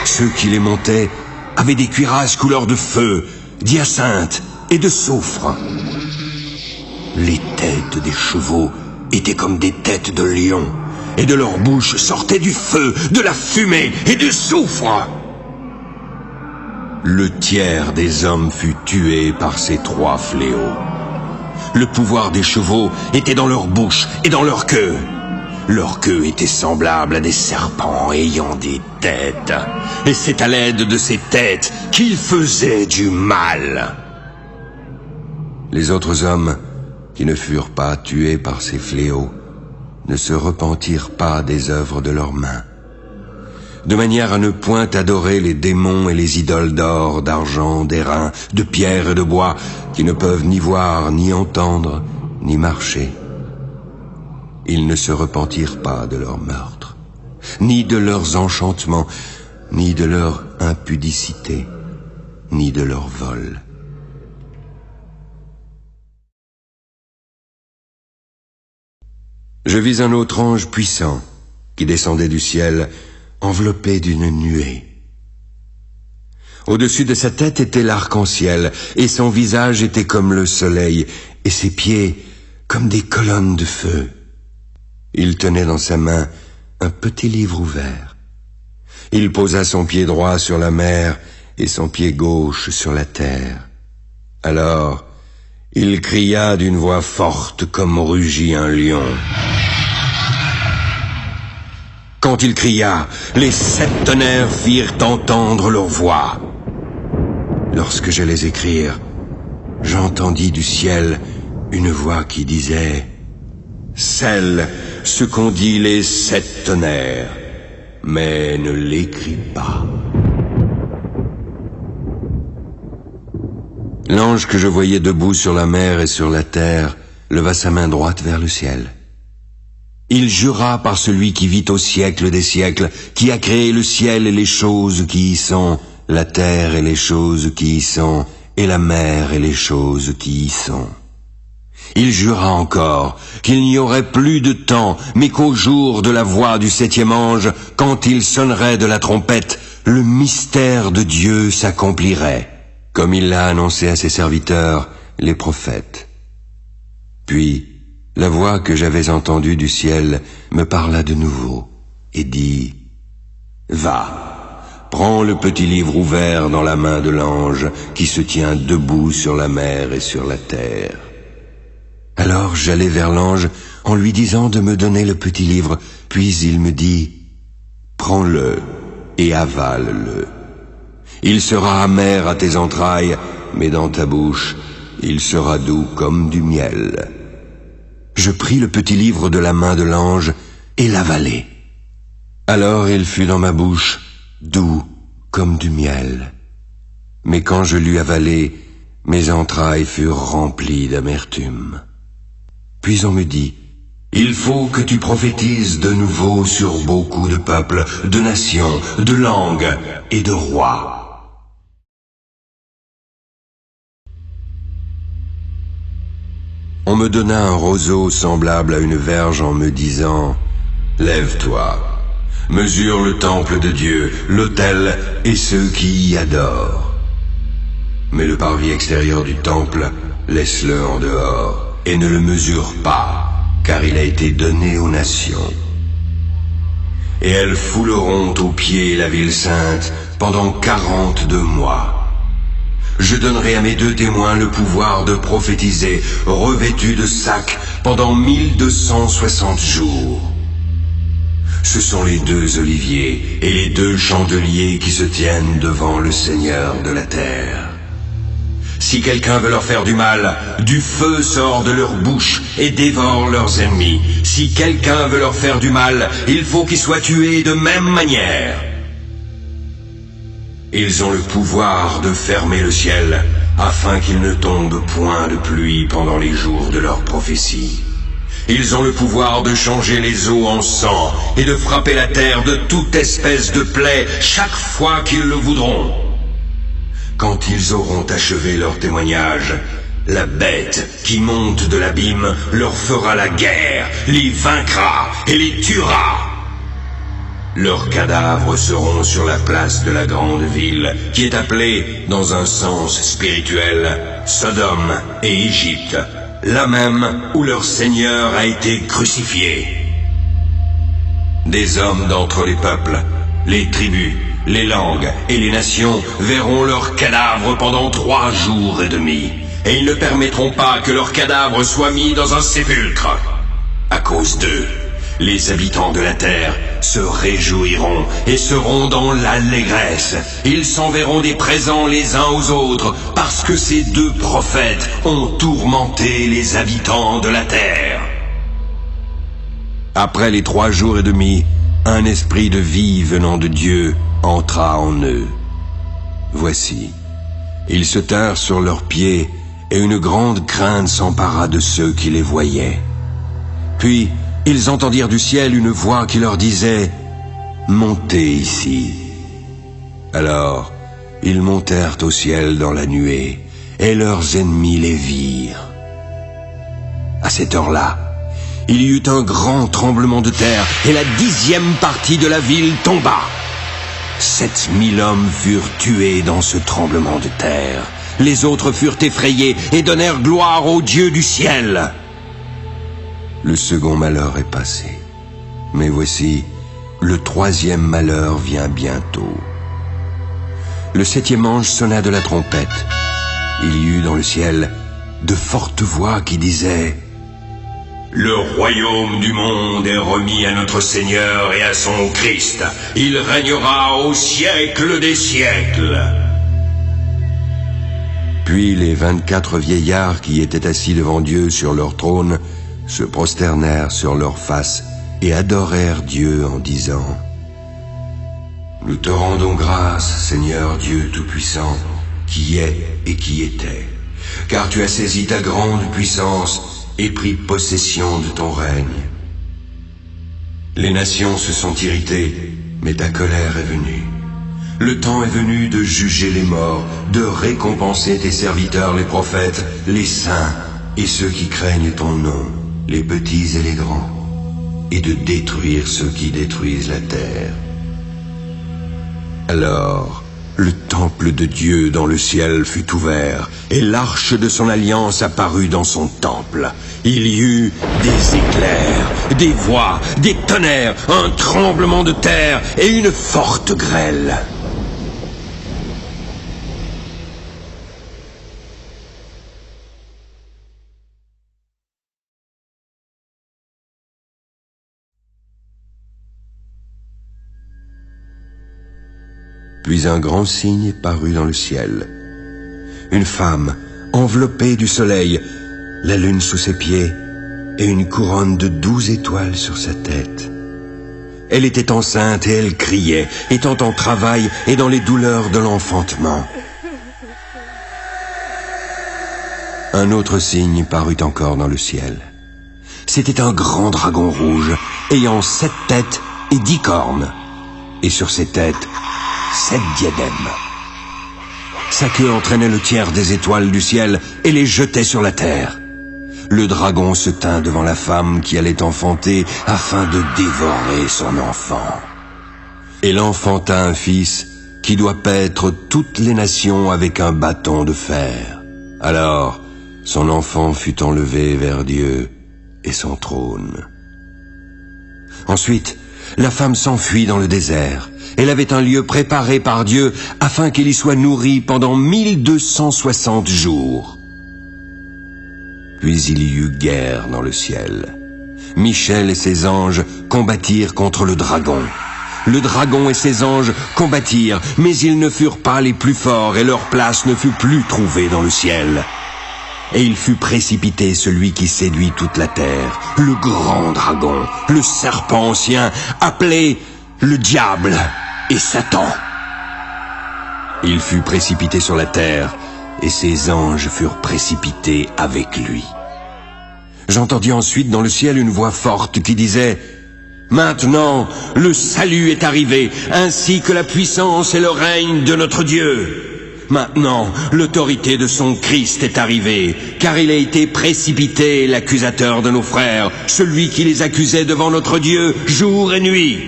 Ceux qui les montaient avaient des cuirasses couleur de feu, d'hyacinthe et de soufre. Les têtes des chevaux étaient comme des têtes de lions, et de leur bouche sortait du feu, de la fumée et du soufre. Le tiers des hommes fut tué par ces 3 fléaux. Le pouvoir des chevaux était dans leur bouche et dans leur queue. Leur queue était semblable à des serpents ayant des têtes. Et c'est à l'aide de ces têtes qu'ils faisaient du mal. Les autres hommes, qui ne furent pas tués par ces fléaux, ne se repentirent pas des œuvres de leurs mains. de manière à ne point adorer les démons et les idoles d'or, d'argent, d'airain, de pierre et de bois, qui ne peuvent ni voir, ni entendre, ni marcher. Ils ne se repentirent pas de leur meurtre, ni de leurs enchantements, ni de leur impudicité, ni de leur vol. Je vis un autre ange puissant qui descendait du ciel, enveloppé d'une nuée. Au-dessus de sa tête était l'arc-en-ciel, et son visage était comme le soleil, et ses pieds comme des colonnes de feu. Il tenait dans sa main un petit livre ouvert. Il posa son pied droit sur la mer et son pied gauche sur la terre. Alors, il cria d'une voix forte comme rugit un lion. Quand il cria, les 7 tonnerres firent entendre leur voix. Lorsque j'allais écrire, j'entendis du ciel une voix qui disait « Scelle ce qu'ont dit les 7 tonnerres, mais ne l'écris pas. » L'ange que je voyais debout sur la mer et sur la terre leva sa main droite vers le ciel. Il jura par celui qui vit au siècle des siècles, qui a créé le ciel et les choses qui y sont, la terre et les choses qui y sont, et la mer et les choses qui y sont. Il jura encore qu'il n'y aurait plus de temps, mais qu'au jour de la voix du 7e ange, quand il sonnerait de la trompette, le mystère de Dieu s'accomplirait, comme il l'a annoncé à ses serviteurs, les prophètes. Puis, la voix que j'avais entendue du ciel me parla de nouveau et dit « Va, prends le petit livre ouvert dans la main de l'ange qui se tient debout sur la mer et sur la terre. » Alors j'allai vers l'ange en lui disant de me donner le petit livre, puis il me dit « Prends-le et avale-le. Il sera amer à tes entrailles, mais dans ta bouche, il sera doux comme du miel. » Je pris le petit livre de la main de l'ange et l'avalai. Alors il fut dans ma bouche doux comme du miel. Mais quand je l'eus avalé, mes entrailles furent remplies d'amertume. Puis on me dit, « Il faut que tu prophétises de nouveau sur beaucoup de peuples, de nations, de langues et de rois. » On me donna un roseau semblable à une verge en me disant « Lève-toi, mesure le temple de Dieu, l'autel et ceux qui y adorent. Mais le parvis extérieur du temple, laisse-le en dehors et ne le mesure pas, car il a été donné aux nations. Et elles fouleront aux pieds la ville sainte pendant 42 mois. Je donnerai à mes 2 témoins le pouvoir de prophétiser, revêtus de sacs, pendant 1260 jours. Ce sont les 2 oliviers et les 2 chandeliers qui se tiennent devant le Seigneur de la terre. Si quelqu'un veut leur faire du mal, du feu sort de leur bouche et dévore leurs ennemis. Si quelqu'un veut leur faire du mal, il faut qu'il soit tué de même manière. Ils ont le pouvoir de fermer le ciel, afin qu'il ne tombe point de pluie pendant les jours de leur prophétie. Ils ont le pouvoir de changer les eaux en sang et de frapper la terre de toute espèce de plaie chaque fois qu'ils le voudront. Quand ils auront achevé leur témoignage, la bête qui monte de l'abîme leur fera la guerre, les vaincra et les tuera. Leurs cadavres seront sur la place de la grande ville, qui est appelée, dans un sens spirituel, Sodome et Égypte, là même où leur Seigneur a été crucifié. Des hommes d'entre les peuples, les tribus, les langues et les nations verront leurs cadavres pendant 3 jours et demi, et ils ne permettront pas que leurs cadavres soient mis dans un sépulcre. À cause d'eux, les habitants de la terre se réjouiront et seront dans l'allégresse. Ils s'enverront des présents les uns aux autres, parce que ces 2 prophètes ont tourmenté les habitants de la terre. Après les 3 jours et demi, un esprit de vie venant de Dieu entra en eux. Voici, ils se tinrent sur leurs pieds, et une grande crainte s'empara de ceux qui les voyaient. Puis, ils entendirent du ciel une voix qui leur disait « Montez ici ». Alors, ils montèrent au ciel dans la nuée, et leurs ennemis les virent. À cette heure-là, il y eut un grand tremblement de terre, et la 10e partie de la ville tomba. 7000 hommes furent tués dans ce tremblement de terre. Les autres furent effrayés et donnèrent gloire au Dieu du ciel. Le second malheur est passé. Mais voici, le 3e malheur vient bientôt. Le 7e ange sonna de la trompette. Il y eut dans le ciel de fortes voix qui disaient « Le royaume du monde est remis à notre Seigneur et à son Christ. Il régnera au siècle des siècles. » Puis les 24 vieillards qui étaient assis devant Dieu sur leur trône se prosternèrent sur leurs faces et adorèrent Dieu en disant « Nous te rendons grâce, Seigneur Dieu Tout-Puissant, qui est et qui était, car tu as saisi ta grande puissance et pris possession de ton règne. Les nations se sont irritées, mais ta colère est venue. Le temps est venu de juger les morts, de récompenser tes serviteurs les prophètes, les saints et ceux qui craignent ton nom, les petits et les grands, et de détruire ceux qui détruisent la terre. » Alors, le temple de Dieu dans le ciel fut ouvert, et l'arche de son alliance apparut dans son temple. Il y eut des éclairs, des voix, des tonnerres, un tremblement de terre et une forte grêle. Puis un grand signe parut dans le ciel. Une femme, enveloppée du soleil, la lune sous ses pieds, et une couronne de 12 étoiles sur sa tête. Elle était enceinte et elle criait, étant en travail et dans les douleurs de l'enfantement. Un autre signe parut encore dans le ciel. C'était un grand dragon rouge, ayant 7 têtes et 10 cornes, et sur ses têtes, 7 diadèmes. Sa queue entraînait le tiers des étoiles du ciel et les jetait sur la terre. Le dragon se tint devant la femme qui allait enfanter afin de dévorer son enfant. Elle enfanta un fils qui doit paître toutes les nations avec un bâton de fer. Alors, son enfant fut enlevé vers Dieu et son trône. Ensuite, la femme s'enfuit dans le désert. Elle avait un lieu préparé par Dieu afin qu'elle y soit nourrie pendant 1260 jours. Puis il y eut guerre dans le ciel. Michel et ses anges combattirent contre le dragon. Le dragon et ses anges combattirent, mais ils ne furent pas les plus forts et leur place ne fut plus trouvée dans le ciel. Et il fut précipité celui qui séduit toute la terre, le grand dragon, le serpent ancien, appelé le diable et Satan. Il fut précipité sur la terre, et ses anges furent précipités avec lui. J'entendis ensuite dans le ciel une voix forte qui disait « Maintenant, le salut est arrivé, ainsi que la puissance et le règne de notre Dieu. Maintenant, l'autorité de son Christ est arrivée, car il a été précipité, l'accusateur de nos frères, celui qui les accusait devant notre Dieu jour et nuit.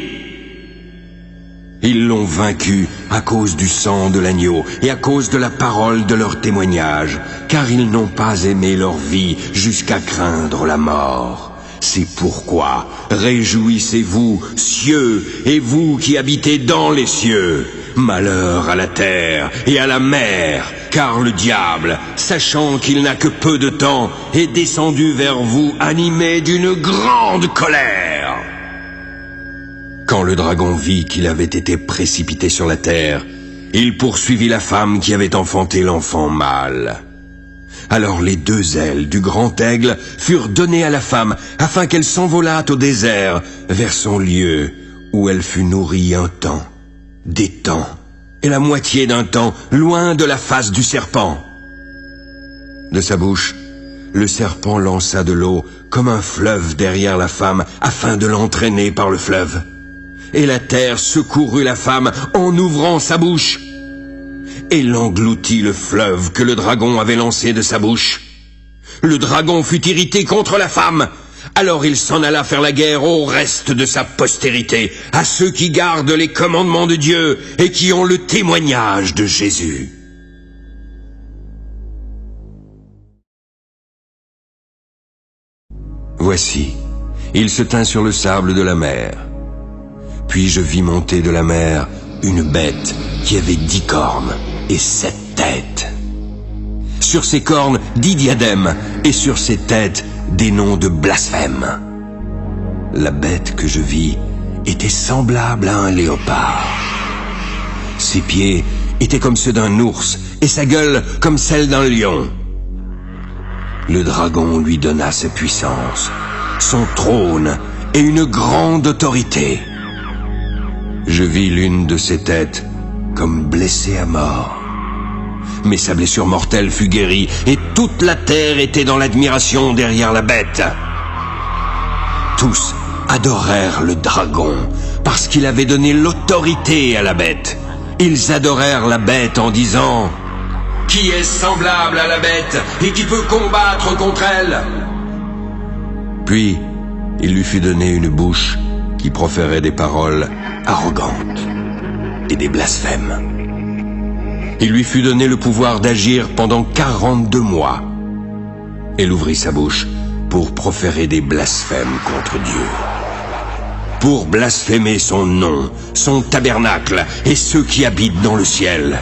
Ils l'ont vaincu à cause du sang de l'agneau et à cause de la parole de leur témoignage, car ils n'ont pas aimé leur vie jusqu'à craindre la mort. C'est pourquoi réjouissez-vous, cieux, et vous qui habitez dans les cieux. Malheur à la terre et à la mer, car le diable, sachant qu'il n'a que peu de temps, est descendu vers vous animé d'une grande colère. Quand le dragon vit qu'il avait été précipité sur la terre, il poursuivit la femme qui avait enfanté l'enfant mâle. Alors les 2 ailes du grand aigle furent données à la femme, afin qu'elle s'envolât au désert, vers son lieu, où elle fut nourrie un temps, des temps, et la moitié d'un temps, loin de la face du serpent. De sa bouche, le serpent lança de l'eau comme un fleuve derrière la femme, afin de l'entraîner par le fleuve. Et la terre secourut la femme en ouvrant sa bouche, et l'engloutit le fleuve que le dragon avait lancé de sa bouche. Le dragon fut irrité contre la femme. Alors il s'en alla faire la guerre au reste de sa postérité, à ceux qui gardent les commandements de Dieu et qui ont le témoignage de Jésus. Voici, il se tint sur le sable de la mer. Puis je vis monter de la mer une bête qui avait 10 cornes et 7 têtes. Sur ses cornes 10 diadèmes, et sur ses têtes des noms de blasphème. La bête que je vis était semblable à un léopard. Ses pieds étaient comme ceux d'un ours, et sa gueule comme celle d'un lion. Le dragon lui donna sa puissance, son trône et une grande autorité. Je vis l'une de ses têtes comme blessée à mort. Mais sa blessure mortelle fut guérie, et toute la terre était dans l'admiration derrière la bête. Tous adorèrent le dragon, parce qu'il avait donné l'autorité à la bête. Ils adorèrent la bête en disant « Qui est semblable à la bête, et qui peut combattre contre elle ?» Puis, il lui fut donné une bouche qui proférait des paroles arrogantes et des blasphèmes. Il lui fut donné le pouvoir d'agir pendant 42 mois. Elle ouvrit sa bouche pour proférer des blasphèmes contre Dieu, pour blasphémer son nom, son tabernacle et ceux qui habitent dans le ciel.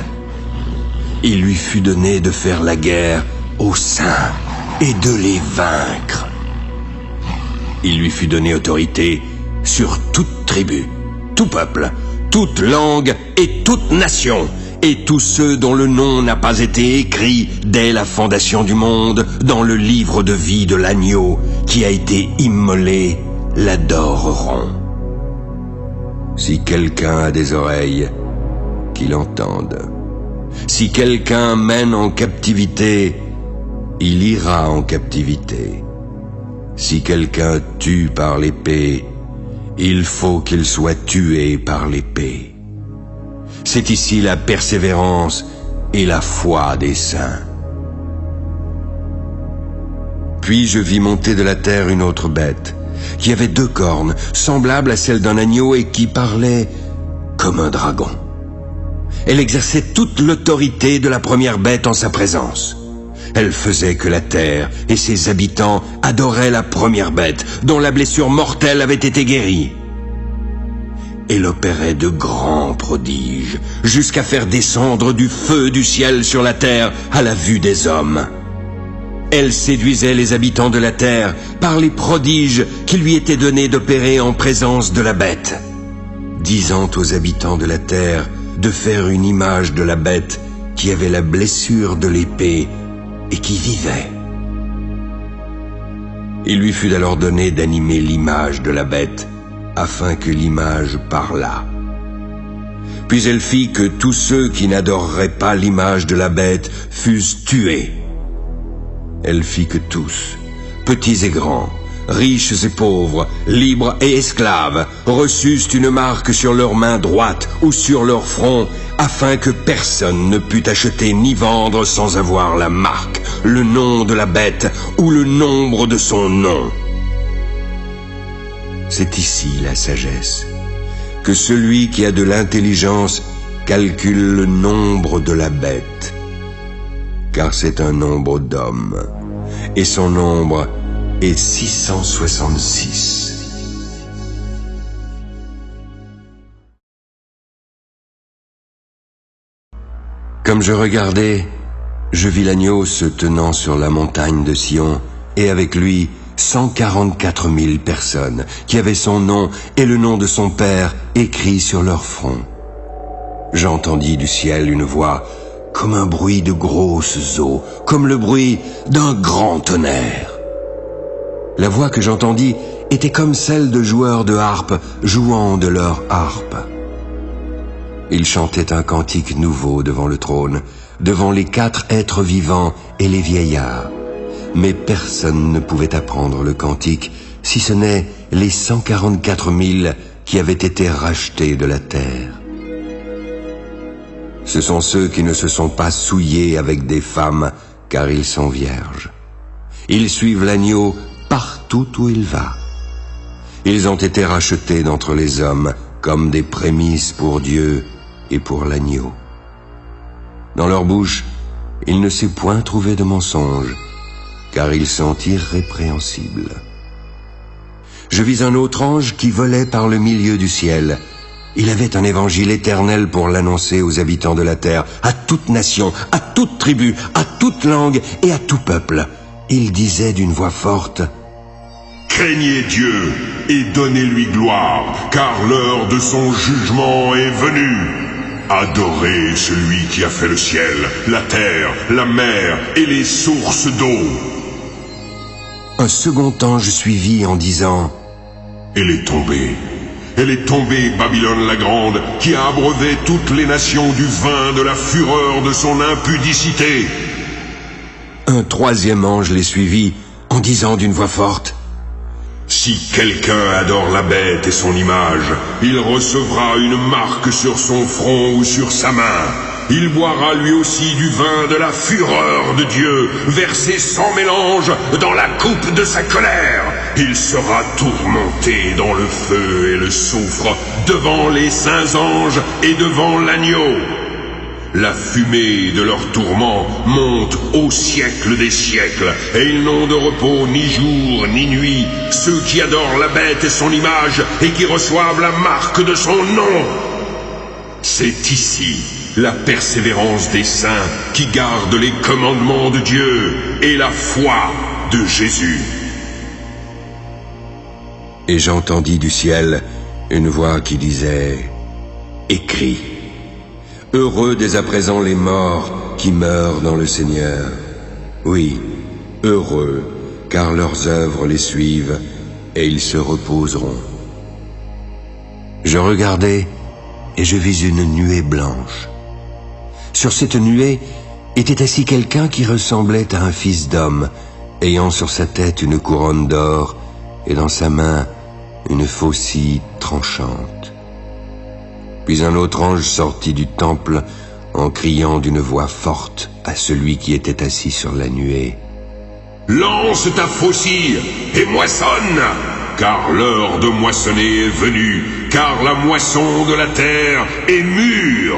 Il lui fut donné de faire la guerre aux saints et de les vaincre. Il lui fut donné autorité sur toute tribu, tout peuple, toute langue et toute nation, et tous ceux dont le nom n'a pas été écrit dès la fondation du monde dans le livre de vie de l'agneau qui a été immolé l'adoreront. Si quelqu'un a des oreilles, qu'il entende. Si quelqu'un mène en captivité, il ira en captivité. Si quelqu'un tue par l'épée, il faut qu'il soit tué par l'épée. C'est ici la persévérance et la foi des saints. Puis je vis monter de la terre une autre bête, qui avait 2 cornes, semblables à celles d'un agneau et qui parlait comme un dragon. Elle exerçait toute l'autorité de la première bête en sa présence. Elle faisait que la terre et ses habitants adoraient la première bête, dont la blessure mortelle avait été guérie. Elle opérait de grands prodiges, jusqu'à faire descendre du feu du ciel sur la terre à la vue des hommes. Elle séduisait les habitants de la terre par les prodiges qui lui étaient donnés d'opérer en présence de la bête, disant aux habitants de la terre de faire une image de la bête qui avait la blessure de l'épée et qui vivait. Il lui fut alors donné d'animer l'image de la bête, afin que l'image parlât. Puis elle fit que tous ceux qui n'adoreraient pas l'image de la bête fussent tués. Elle fit que tous, petits et grands, riches et pauvres, libres et esclaves, reçussent une marque sur leur main droite ou sur leur front, afin que personne ne pût acheter ni vendre sans avoir la marque, le nom de la bête ou le nombre de son nom. C'est ici la sagesse, que celui qui a de l'intelligence calcule le nombre de la bête, car c'est un nombre d'hommes, et son nombre est 666. Comme je regardais, je vis l'agneau se tenant sur la montagne de Sion, et avec lui 144 000 personnes qui avaient son nom et le nom de son père écrit sur leur front. J'entendis du ciel une voix comme un bruit de grosses eaux, comme le bruit d'un grand tonnerre. La voix que j'entendis étaient comme celles de joueurs de harpe jouant de leur harpe. Ils chantaient un cantique nouveau devant le trône, devant les 4 êtres vivants et les vieillards. Mais personne ne pouvait apprendre le cantique, si ce n'est les 144 000 qui avaient été rachetés de la terre. Ce sont ceux qui ne se sont pas souillés avec des femmes, car ils sont vierges. Ils suivent l'agneau partout où il va. Ils ont été rachetés d'entre les hommes comme des prémices pour Dieu et pour l'agneau. Dans leur bouche, il ne s'est point trouvé de mensonge, car ils sont irrépréhensibles. Je vis un autre ange qui volait par le milieu du ciel. Il avait un évangile éternel pour l'annoncer aux habitants de la terre, à toute nation, à toute tribu, à toute langue et à tout peuple. Il disait d'une voix forte: Craignez Dieu et donnez-lui gloire, car l'heure de son jugement est venue. Adorez celui qui a fait le ciel, la terre, la mer et les sources d'eau. Un second ange suivit en disant: Elle est tombée, Babylone la grande, qui a abreuvé toutes les nations du vin de la fureur de son impudicité. Un troisième ange les suivit en disant d'une voix forte: Si quelqu'un adore la bête et son image, il recevra une marque sur son front ou sur sa main. Il boira lui aussi du vin de la fureur de Dieu, versé sans mélange dans la coupe de sa colère. Il sera tourmenté dans le feu et le soufre, devant les saints anges et devant l'agneau. La fumée de leur tourment monte au siècle des siècles, et ils n'ont de repos ni jour ni nuit, ceux qui adorent la bête et son image, et qui reçoivent la marque de son nom. C'est ici la persévérance des saints qui gardent les commandements de Dieu et la foi de Jésus. Et j'entendis du ciel une voix qui disait: Écris. Heureux dès à présent les morts qui meurent dans le Seigneur. Oui, heureux, car leurs œuvres les suivent, et ils se reposeront. Je regardai, et je vis une nuée blanche. Sur cette nuée était assis quelqu'un qui ressemblait à un fils d'homme, ayant sur sa tête une couronne d'or, et dans sa main une faucille tranchante. Puis un autre ange sortit du temple en criant d'une voix forte à celui qui était assis sur la nuée: Lance ta faucille et moissonne, car l'heure de moissonner est venue, car la moisson de la terre est mûre.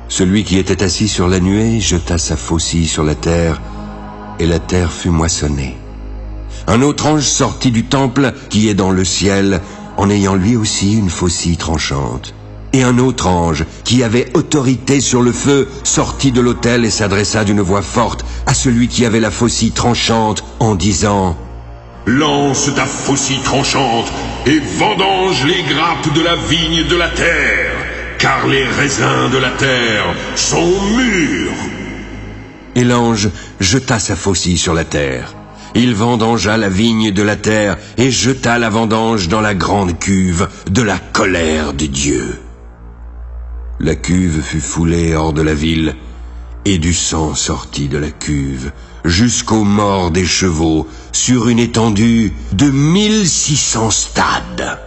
Celui qui était assis sur la nuée jeta sa faucille sur la terre, et la terre fut moissonnée. Un autre ange sortit du temple qui est dans le ciel, en ayant lui aussi une faucille tranchante. Et un autre ange, qui avait autorité sur le feu, sortit de l'autel et s'adressa d'une voix forte à celui qui avait la faucille tranchante, en disant: Lance ta faucille tranchante et vendange les grappes de la vigne de la terre, car les raisins de la terre sont mûrs. Et l'ange jeta sa faucille sur la terre. Il vendangea la vigne de la terre et jeta la vendange dans la grande cuve de la colère de Dieu. La cuve fut foulée hors de la ville, et du sang sortit de la cuve jusqu'aux morts des chevaux sur une étendue de 1600 stades.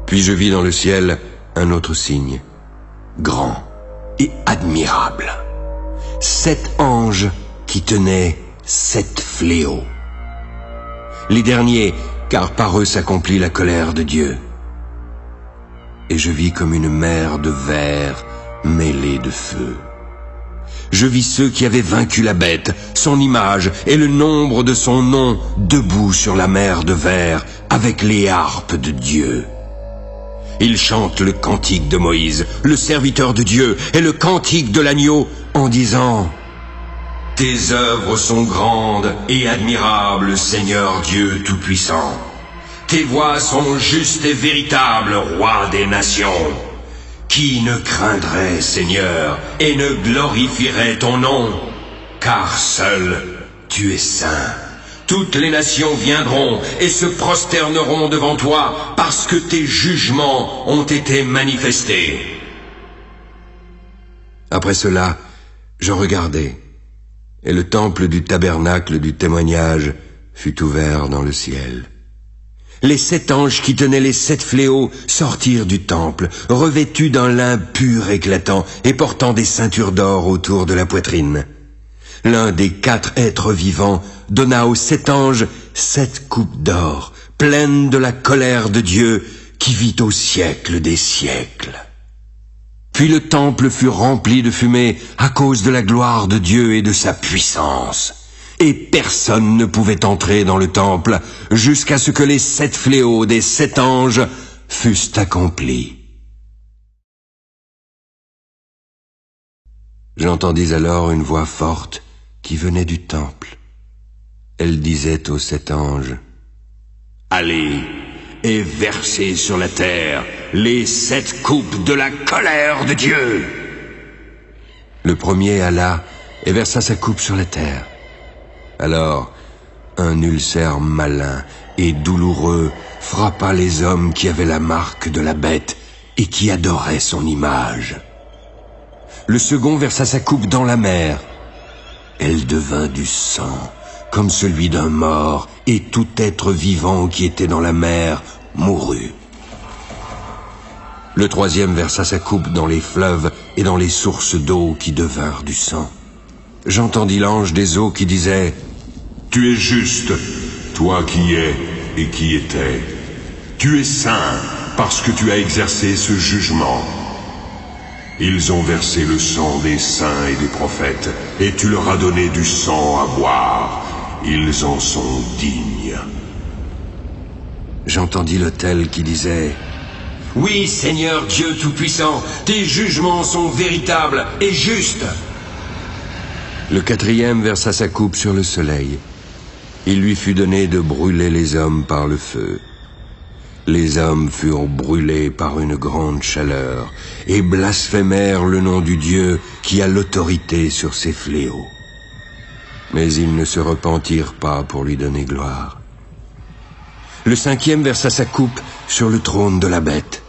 Puis je vis dans le ciel un autre signe, grand et admirable. 7 anges qui tenaient 7 fléaux. Les derniers, car par eux s'accomplit la colère de Dieu. Et je vis comme une mer de verre mêlée de feu. Je vis ceux qui avaient vaincu la bête, son image et le nombre de son nom, debout sur la mer de verre, avec les harpes de Dieu. Ils chantent le cantique de Moïse, le serviteur de Dieu, et le cantique de l'agneau, en disant: Tes œuvres sont grandes et admirables, Seigneur Dieu Tout-Puissant. Tes voies sont justes et véritables, Roi des nations. Qui ne craindrait, Seigneur, et ne glorifierait ton nom? car seul tu es saint. Toutes les nations viendront et se prosterneront devant toi parce que tes jugements ont été manifestés. Après cela, je regardai, et le temple du tabernacle du témoignage fut ouvert dans le ciel. Les 7 anges qui tenaient les 7 fléaux sortirent du temple, revêtus d'un lin pur éclatant et portant des ceintures d'or autour de la poitrine. L'un des 4 êtres vivants donna aux 7 anges 7 coupes d'or, pleines de la colère de Dieu qui vit au siècle des siècles. Puis le temple fut rempli de fumée à cause de la gloire de Dieu et de sa puissance. Et personne ne pouvait entrer dans le temple jusqu'à ce que les 7 fléaux des 7 anges fussent accomplis. J'entendis alors une voix forte qui venait du temple. Elle disait aux 7 anges, « Allez et versez sur la terre les 7 coupes de la colère de Dieu. » Le premier alla et versa sa coupe sur la terre. Alors, un ulcère malin et douloureux frappa les hommes qui avaient la marque de la bête et qui adoraient son image. Le second versa sa coupe dans la mer. Elle devint du sang, comme celui d'un mort, et tout être vivant qui était dans la mer mourut. Le troisième versa sa coupe dans les fleuves et dans les sources d'eau qui devinrent du sang. J'entendis l'ange des eaux qui disait, « Tu es juste, toi qui es et qui étais. Tu es saint parce que tu as exercé ce jugement. Ils ont versé le sang des saints et des prophètes, et tu leur as donné du sang à boire. Ils en sont dignes. » J'entendis l'autel qui disait, « Oui, Seigneur Dieu Tout-Puissant, tes jugements sont véritables et justes. » Le quatrième versa sa coupe sur le soleil. Il lui fut donné de brûler les hommes par le feu. Les hommes furent brûlés par une grande chaleur et blasphémèrent le nom du Dieu qui a l'autorité sur ces fléaux. Mais ils ne se repentirent pas pour lui donner gloire. Le cinquième versa sa coupe sur le trône de la bête.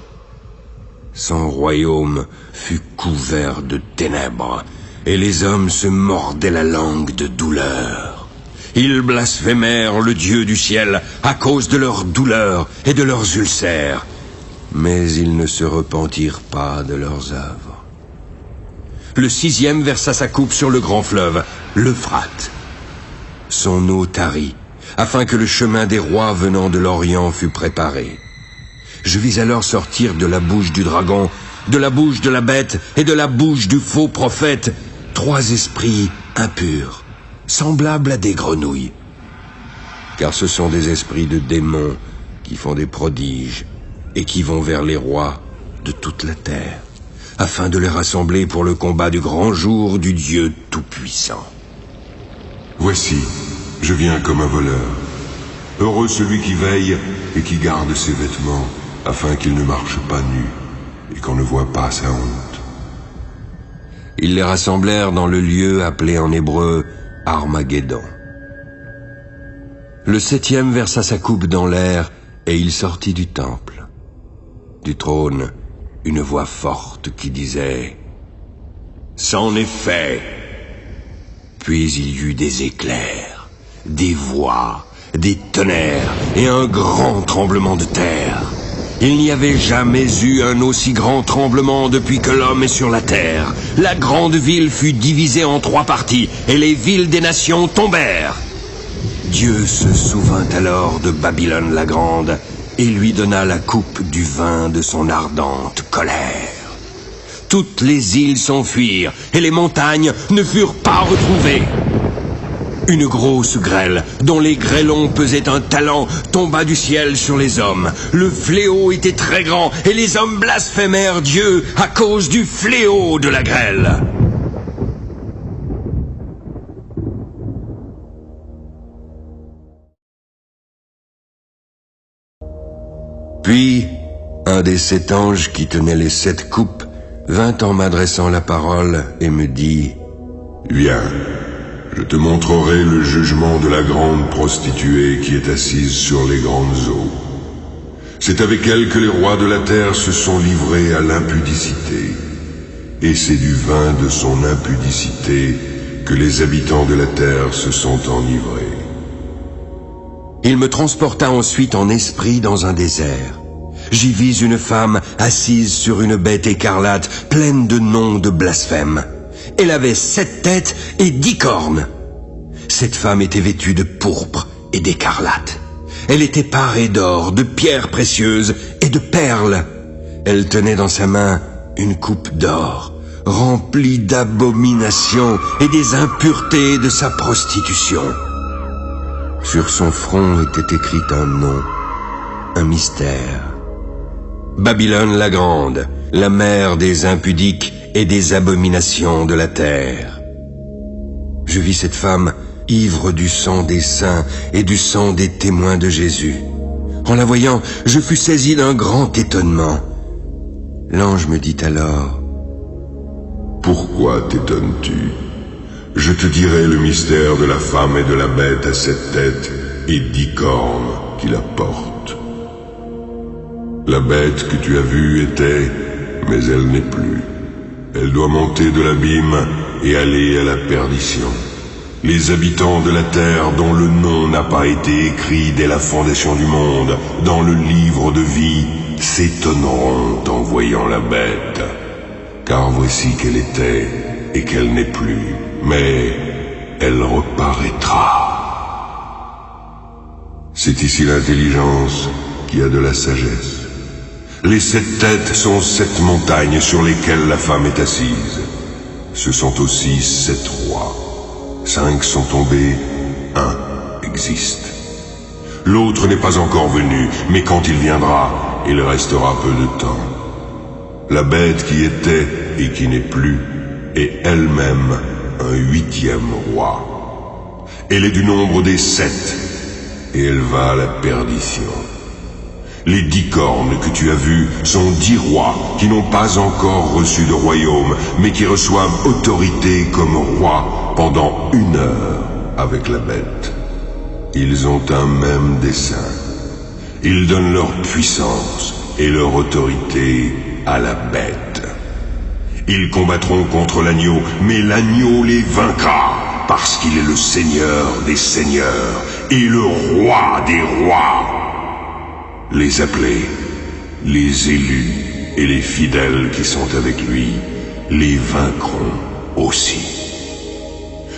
Son royaume fut couvert de ténèbres, et les hommes se mordaient la langue de douleur. Ils blasphémèrent le Dieu du ciel à cause de leur douleur et de leurs ulcères, mais ils ne se repentirent pas de leurs œuvres. Le sixième versa sa coupe sur le grand fleuve, l'Euphrate. Son eau tarit, afin que le chemin des rois venant de l'Orient fût préparé. Je vis alors sortir de la bouche du dragon, de la bouche de la bête et de la bouche du faux prophète 3 esprits impurs, semblables à des grenouilles. Car ce sont des esprits de démons qui font des prodiges et qui vont vers les rois de toute la terre, afin de les rassembler pour le combat du grand jour du Dieu Tout-Puissant. Voici, je viens comme un voleur. Heureux celui qui veille et qui garde ses vêtements, afin qu'il ne marche pas nu et qu'on ne voit pas sa honte. Ils les rassemblèrent dans le lieu appelé en hébreu Armageddon. Le septième versa sa coupe dans l'air et il sortit du temple. Du trône, une voix forte qui disait « C'en est fait !» Puis il y eut des éclairs, des voix, des tonnerres et un grand tremblement de terre. Il n'y avait jamais eu un aussi grand tremblement depuis que l'homme est sur la terre. La grande ville fut divisée en 3 parties et les villes des nations tombèrent. Dieu se souvint alors de Babylone la grande et lui donna la coupe du vin de son ardente colère. Toutes les îles s'enfuirent et les montagnes ne furent pas retrouvées. Une grosse grêle, dont les grêlons pesaient un talent, tomba du ciel sur les hommes. Le fléau était très grand et les hommes blasphémèrent Dieu à cause du fléau de la grêle. Puis, un des 7 anges qui tenaient les 7 coupes vint en m'adressant la parole et me dit « Viens, Je te montrerai le jugement de la grande prostituée qui est assise sur les grandes eaux. C'est avec elle que les rois de la terre se sont livrés à l'impudicité. Et c'est du vin de son impudicité que les habitants de la terre se sont enivrés. Il me transporta ensuite en esprit dans un désert. J'y vis une femme assise sur une bête écarlate, pleine de noms de blasphème. Elle avait 7 têtes et 10 cornes. Cette femme était vêtue de pourpre et d'écarlate. Elle était parée d'or, de pierres précieuses et de perles. Elle tenait dans sa main une coupe d'or, remplie d'abominations et des impuretés de sa prostitution. Sur son front était écrit un nom, un mystère. Babylone la Grande, la mère des impudiques et des abominations de la terre. Je vis cette femme ivre du sang des saints et du sang des témoins de Jésus. En la voyant, je fus saisi d'un grand étonnement. L'ange me dit alors: Pourquoi t'étonnes-tu? Je te dirai le mystère de la femme et de la bête à 7 têtes et 10 cornes qui la portent. La bête que tu as vue était, mais elle n'est plus. Elle doit monter de l'abîme et aller à la perdition. Les habitants de la terre dont le nom n'a pas été écrit dès la fondation du monde dans le livre de vie s'étonneront en voyant la bête. Car voici qu'elle était et qu'elle n'est plus, mais elle reparaîtra. C'est ici l'intelligence qui a de la sagesse. Les 7 têtes sont 7 montagnes sur lesquelles la femme est assise. Ce sont aussi 7 rois. 5 sont tombés, 1 existe. L'autre n'est pas encore venu, mais quand il viendra, il restera peu de temps. La bête qui était et qui n'est plus est elle-même un 8e roi. Elle est du nombre des 7, et elle va à la perdition. Les 10 cornes que tu as vues sont 10 rois qui n'ont pas encore reçu de royaume, mais qui reçoivent autorité comme rois pendant 1 heure avec la bête. Ils ont un même dessein. Ils donnent leur puissance et leur autorité à la bête. Ils combattront contre l'agneau, mais l'agneau les vaincra, parce qu'il est le Seigneur des seigneurs et le roi des rois. Les appelés, les élus et les fidèles qui sont avec lui les vaincront aussi.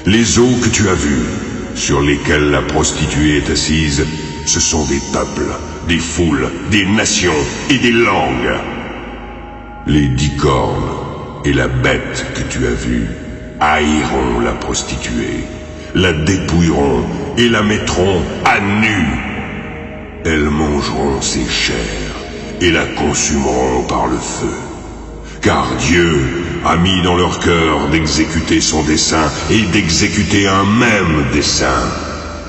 Les eaux que tu as vues, sur lesquelles la prostituée est assise, ce sont des peuples, des foules, des nations et des langues. Les 10 cornes et la bête que tu as vue haïront la prostituée, la dépouilleront et la mettront à nu. Elles mangeront ses chairs et la consumeront par le feu. Car Dieu a mis dans leur cœur d'exécuter son dessein et d'exécuter un même dessein,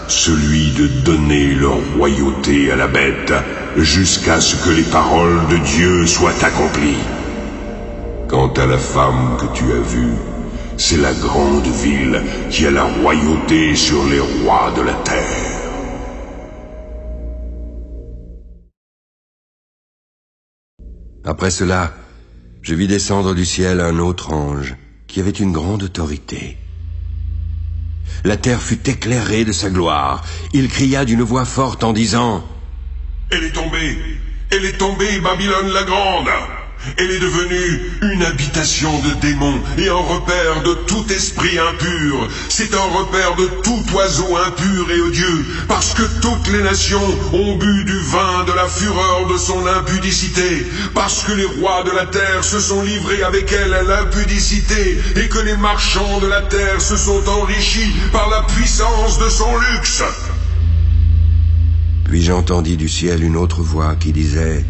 celui de donner leur royauté à la bête jusqu'à ce que les paroles de Dieu soient accomplies. Quant à la femme que tu as vue, c'est la grande ville qui a la royauté sur les rois de la terre. Après cela, je vis descendre du ciel un autre ange qui avait une grande autorité. La terre fut éclairée de sa gloire. Il cria d'une voix forte en disant: Elle est tombée, Babylone la Grande. Elle est devenue une habitation de démons et un repère de tout esprit impur. C'est un repère de tout oiseau impur et odieux, parce que toutes les nations ont bu du vin de la fureur de son impudicité, parce que les rois de la terre se sont livrés avec elle à l'impudicité, et que les marchands de la terre se sont enrichis par la puissance de son luxe. Puis j'entendis du ciel une autre voix qui disait: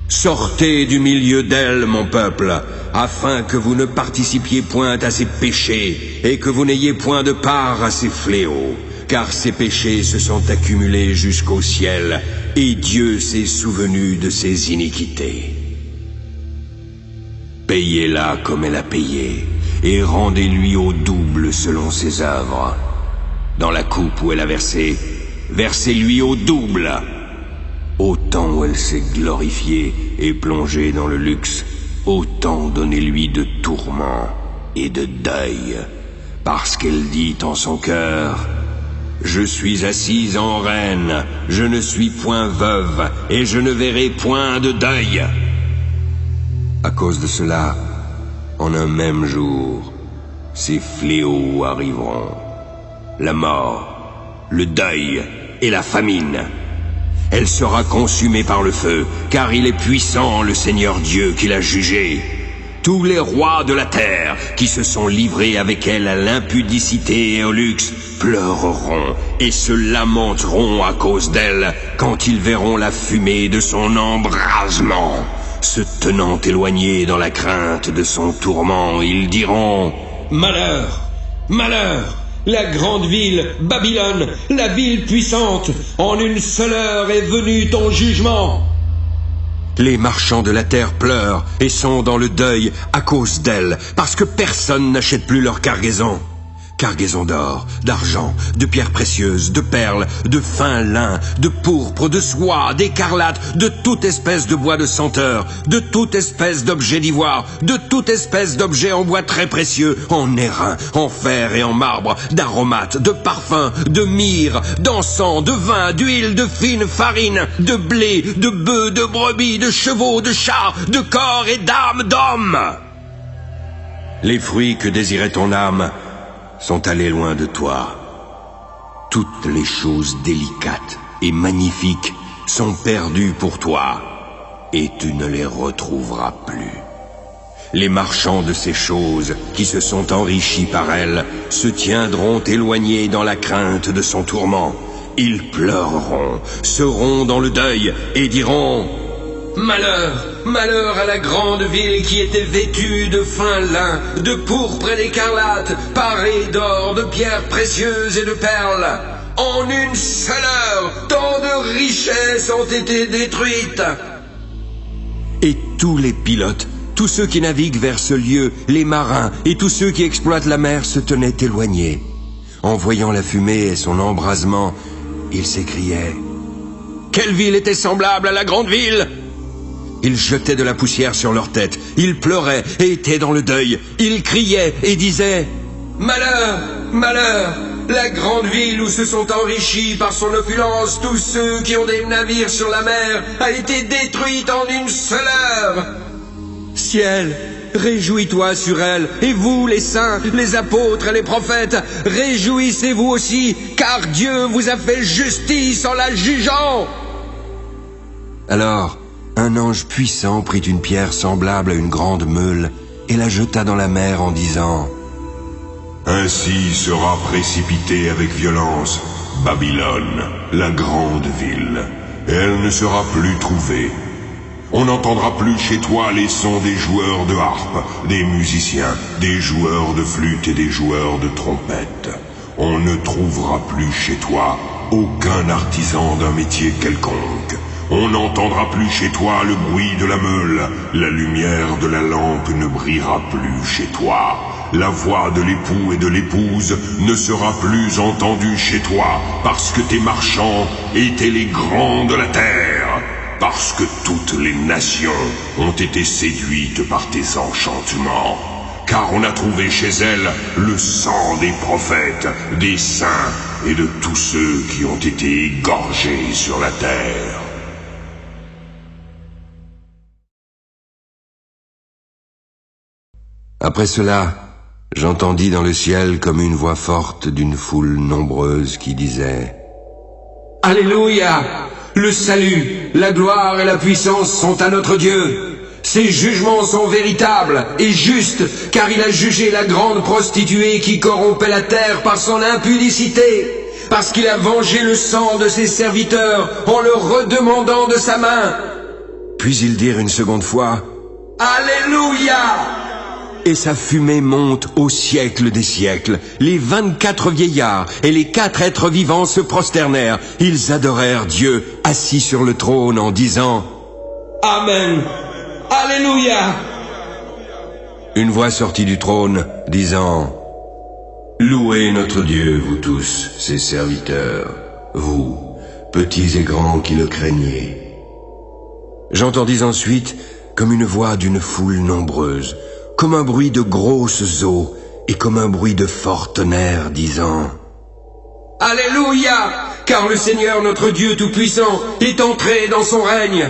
Sortez du milieu d'elle, mon peuple, afin que vous ne participiez point à ses péchés, et que vous n'ayez point de part à ses fléaux, car ses péchés se sont accumulés jusqu'au ciel, et Dieu s'est souvenu de ses iniquités. Payez-la comme elle a payé, et rendez-lui au double selon ses œuvres. Dans la coupe où elle a versé, versez-lui au double. Autant où elle s'est glorifiée et plongée dans le luxe, autant donnez-lui de tourments et de deuil, parce qu'elle dit en son cœur: je suis assise en reine, je ne suis point veuve, et je ne verrai point de deuil. À cause de cela, en un même jour, ces fléaux arriveront: la mort, le deuil et la famine. Elle sera consumée par le feu, car il est puissant, le Seigneur Dieu, qui l'a jugée. Tous les rois de la terre qui se sont livrés avec elle à l'impudicité et au luxe pleureront et se lamenteront à cause d'elle quand ils verront la fumée de son embrasement. Se tenant éloignés dans la crainte de son tourment, ils diront: malheur, malheur! La grande ville, Babylone, la ville puissante, en une seule heure est venu ton jugement. Les marchands de la terre pleurent et sont dans le deuil à cause d'elle, parce que personne n'achète plus leur cargaison. Cargaison d'or, d'argent, de pierres précieuses, de perles, de fin lin, de pourpre, de soie, d'écarlate, de toute espèce de bois de senteur, de toute espèce d'objet d'ivoire, de toute espèce d'objet en bois très précieux, en airain, en fer et en marbre, d'aromates, de parfums, de myrrhe, d'encens, de vin, d'huile, de fine farine, de blé, de bœufs, de brebis, de chevaux, de chars, de corps et d'âmes d'hommes. Les fruits que désirait ton âme sont allés loin de toi. Toutes les choses délicates et magnifiques sont perdues pour toi, et tu ne les retrouveras plus. Les marchands de ces choses qui se sont enrichis par elles se tiendront éloignés dans la crainte de son tourment. Ils pleureront, seront dans le deuil et diront: malheur, malheur à la grande ville qui était vêtue de fin lin, de pourpre et d'écarlate, parée d'or, de pierres précieuses et de perles. En une seule heure, tant de richesses ont été détruites. Et tous les pilotes, tous ceux qui naviguent vers ce lieu, les marins et tous ceux qui exploitent la mer se tenaient éloignés. En voyant la fumée et son embrasement, ils s'écriaient: quelle ville était semblable à la grande ville? Ils jetaient de la poussière sur leur tête, ils pleuraient et étaient dans le deuil, ils criaient et disaient: malheur, malheur, la grande ville où se sont enrichis par son opulence tous ceux qui ont des navires sur la mer a été détruite en une seule heure. Ciel, réjouis-toi sur elle, et vous les saints, les apôtres et les prophètes, réjouissez-vous aussi, car Dieu vous a fait justice en la jugeant. Alors, un ange puissant prit une pierre semblable à une grande meule et la jeta dans la mer en disant: ainsi sera précipitée avec violence Babylone, la grande ville. Elle ne sera plus trouvée. On n'entendra plus chez toi les sons des joueurs de harpe, des musiciens, des joueurs de flûte et des joueurs de trompette. On ne trouvera plus chez toi aucun artisan d'un métier quelconque. On n'entendra plus chez toi le bruit de la meule, la lumière de la lampe ne brillera plus chez toi. La voix de l'époux et de l'épouse ne sera plus entendue chez toi, parce que tes marchands étaient les grands de la terre, parce que toutes les nations ont été séduites par tes enchantements. Car on a trouvé chez elles le sang des prophètes, des saints et de tous ceux qui ont été égorgés sur la terre. Après cela, j'entendis dans le ciel comme une voix forte d'une foule nombreuse qui disait: Alléluia! Le salut, la gloire et la puissance sont à notre Dieu. Ses jugements sont véritables et justes, car il a jugé la grande prostituée qui corrompait la terre par son impudicité, parce qu'il a vengé le sang de ses serviteurs en le redemandant de sa main. Puis ils dirent une seconde fois: Alléluia! Et sa fumée monte au siècle des siècles. Les 24 vieillards et les 4 êtres vivants se prosternèrent. Ils adorèrent Dieu assis sur le trône en disant: Amen. Alléluia. Une voix sortit du trône disant « Louez notre Dieu, vous tous, ses serviteurs, vous, petits et grands qui le craignez. » J'entendis ensuite comme une voix d'une foule nombreuse, comme un bruit de grosses eaux et comme un bruit de fort tonnerre, disant « Alléluia, car le Seigneur notre Dieu Tout-Puissant est entré dans son règne.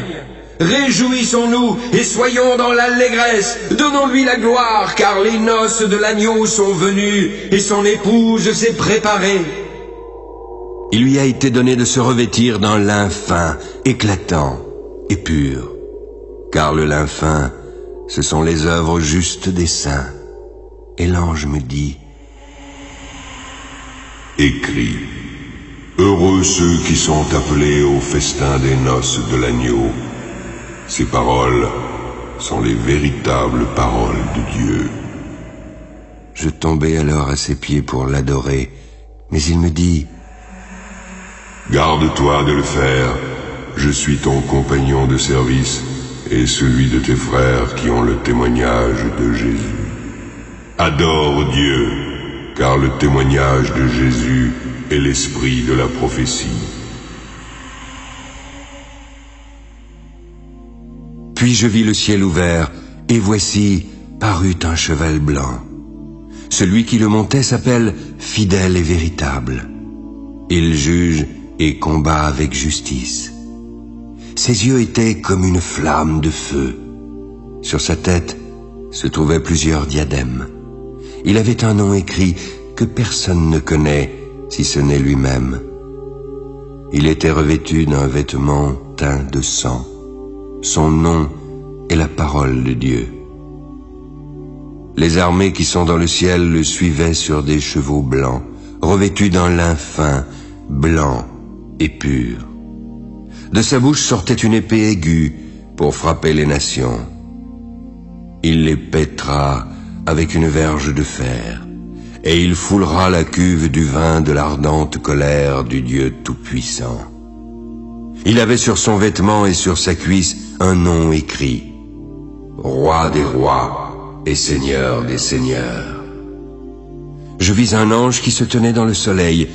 Réjouissons-nous et soyons dans l'allégresse, donnons-lui la gloire, car les noces de l'agneau sont venues et son épouse s'est préparée. » Il lui a été donné de se revêtir d'un lin fin, éclatant et pur, car le lin fin, ce sont les œuvres justes des saints. Et l'ange me dit « Écris, heureux ceux qui sont appelés au festin des noces de l'agneau. Ces paroles sont les véritables paroles de Dieu. » Je tombai alors à ses pieds pour l'adorer, mais il me dit « Garde-toi de le faire, je suis ton compagnon de service et celui de tes frères qui ont le témoignage de Jésus. Adore Dieu, car le témoignage de Jésus est l'esprit de la prophétie. » Puis je vis le ciel ouvert, et voici parut un cheval blanc. Celui qui le montait s'appelle Fidèle et Véritable. Il juge et combat avec justice. Ses yeux étaient comme une flamme de feu. Sur sa tête se trouvaient plusieurs diadèmes. Il avait un nom écrit que personne ne connaît, si ce n'est lui-même. Il était revêtu d'un vêtement teint de sang. Son nom est la parole de Dieu. Les armées qui sont dans le ciel le suivaient sur des chevaux blancs, revêtus d'un lin fin, blanc et pur. De sa bouche sortait une épée aiguë pour frapper les nations. Il les pètera avec une verge de fer, et il foulera la cuve du vin de l'ardente colère du Dieu Tout-Puissant. Il avait sur son vêtement et sur sa cuisse un nom écrit, Roi des rois et Seigneur des seigneurs. Je vis un ange qui se tenait dans le soleil.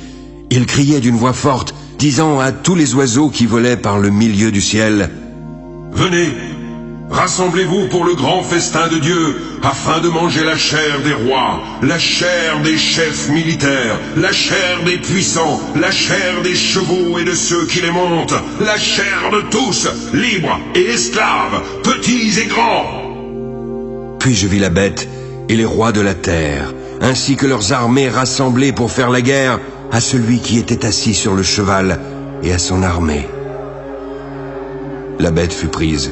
Il criait d'une voix forte, disant à tous les oiseaux qui volaient par le milieu du ciel, « Venez, rassemblez-vous pour le grand festin de Dieu, afin de manger la chair des rois, la chair des chefs militaires, la chair des puissants, la chair des chevaux et de ceux qui les montent, la chair de tous, libres et esclaves, petits et grands. » Puis je vis la bête et les rois de la terre, ainsi que leurs armées rassemblées pour faire la guerre à celui qui était assis sur le cheval et à son armée. La bête fut prise,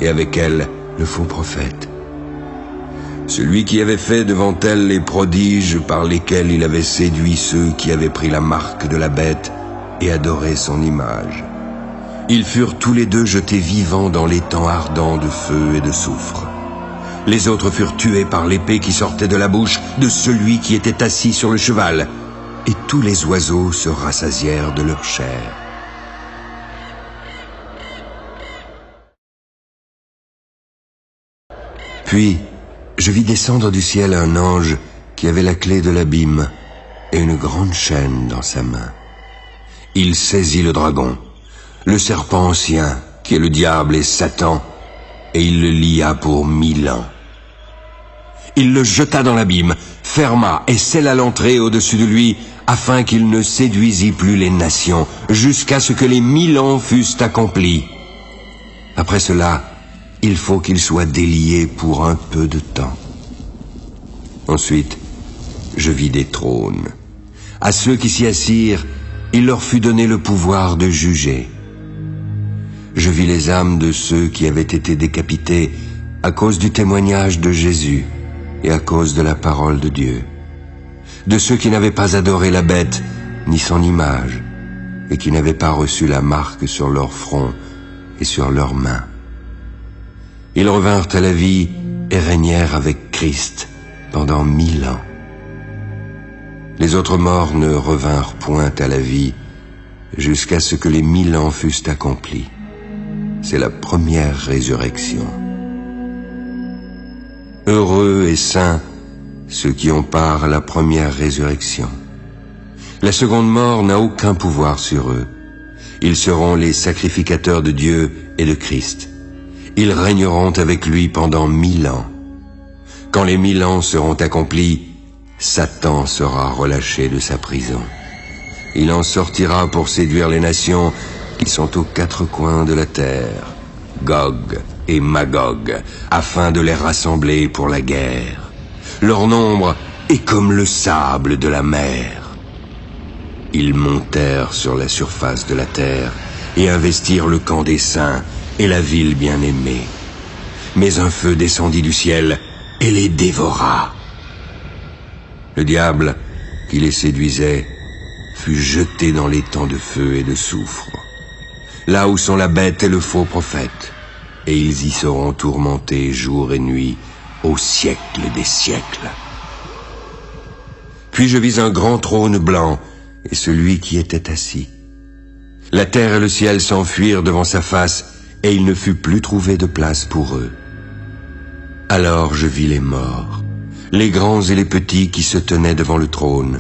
et avec elle le faux prophète. Celui qui avait fait devant elle les prodiges par lesquels il avait séduit ceux qui avaient pris la marque de la bête et adoré son image. Ils furent tous les deux jetés vivants dans l'étang ardent de feu et de soufre. Les autres furent tués par l'épée qui sortait de la bouche de celui qui était assis sur le cheval, et tous les oiseaux se rassasièrent de leur chair. Puis, je vis descendre du ciel un ange qui avait la clé de l'abîme et une grande chaîne dans sa main. Il saisit le dragon, le serpent ancien, qui est le diable et Satan, et il le lia pour 1000 ans. Il le jeta dans l'abîme, ferma et scella l'entrée au-dessus de lui, afin qu'il ne séduisît plus les nations, jusqu'à ce que les 1000 ans fussent accomplis. Après cela, il faut qu'il soit délié pour un peu de temps. Ensuite, je vis des trônes. À ceux qui s'y assirent, il leur fut donné le pouvoir de juger. Je vis les âmes de ceux qui avaient été décapités à cause du témoignage de Jésus et à cause de la parole de Dieu, de ceux qui n'avaient pas adoré la bête ni son image et qui n'avaient pas reçu la marque sur leur front et sur leurs mains. Ils revinrent à la vie et régnèrent avec Christ pendant 1000 ans. Les autres morts ne revinrent point à la vie jusqu'à ce que les 1000 ans fussent accomplis. C'est la première résurrection. Heureux et saints ceux qui ont part à la première résurrection. La seconde mort n'a aucun pouvoir sur eux. Ils seront les sacrificateurs de Dieu et de Christ. Ils régneront avec lui pendant 1000 ans. Quand les 1000 ans seront accomplis, Satan sera relâché de sa prison. Il en sortira pour séduire les nations qui sont aux 4 coins de la terre, Gog et Magog, afin de les rassembler pour la guerre. Leur nombre est comme le sable de la mer. Ils montèrent sur la surface de la terre et investirent le camp des saints et la ville bien-aimée. Mais un feu descendit du ciel et les dévora. Le diable, qui les séduisait, fut jeté dans l'étang de feu et de soufre, là où sont la bête et le faux prophète, et ils y seront tourmentés jour et nuit au siècle des siècles. Puis je vis un grand trône blanc et celui qui était assis. La terre et le ciel s'enfuirent devant sa face, et il ne fut plus trouvé de place pour eux. Alors je vis les morts, les grands et les petits qui se tenaient devant le trône.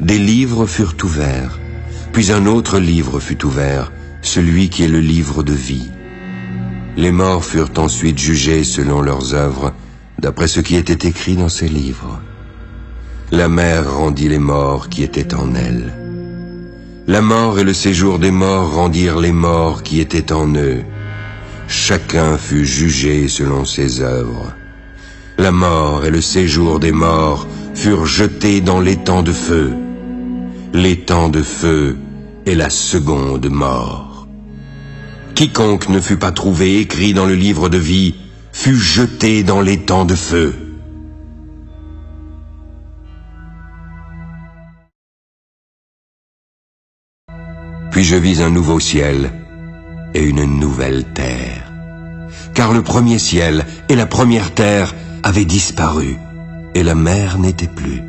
Des livres furent ouverts, puis un autre livre fut ouvert, celui qui est le livre de vie. Les morts furent ensuite jugés selon leurs œuvres, d'après ce qui était écrit dans ces livres. La mer rendit les morts qui étaient en elle. La mort et le séjour des morts rendirent les morts qui étaient en eux. Chacun fut jugé selon ses œuvres. La mort et le séjour des morts furent jetés dans l'étang de feu. L'étang de feu est la seconde mort. Quiconque ne fut pas trouvé écrit dans le livre de vie fut jeté dans l'étang de feu. Puis je vis un nouveau ciel et une nouvelle terre. Car le premier ciel et la première terre avaient disparu, et la mer n'était plus.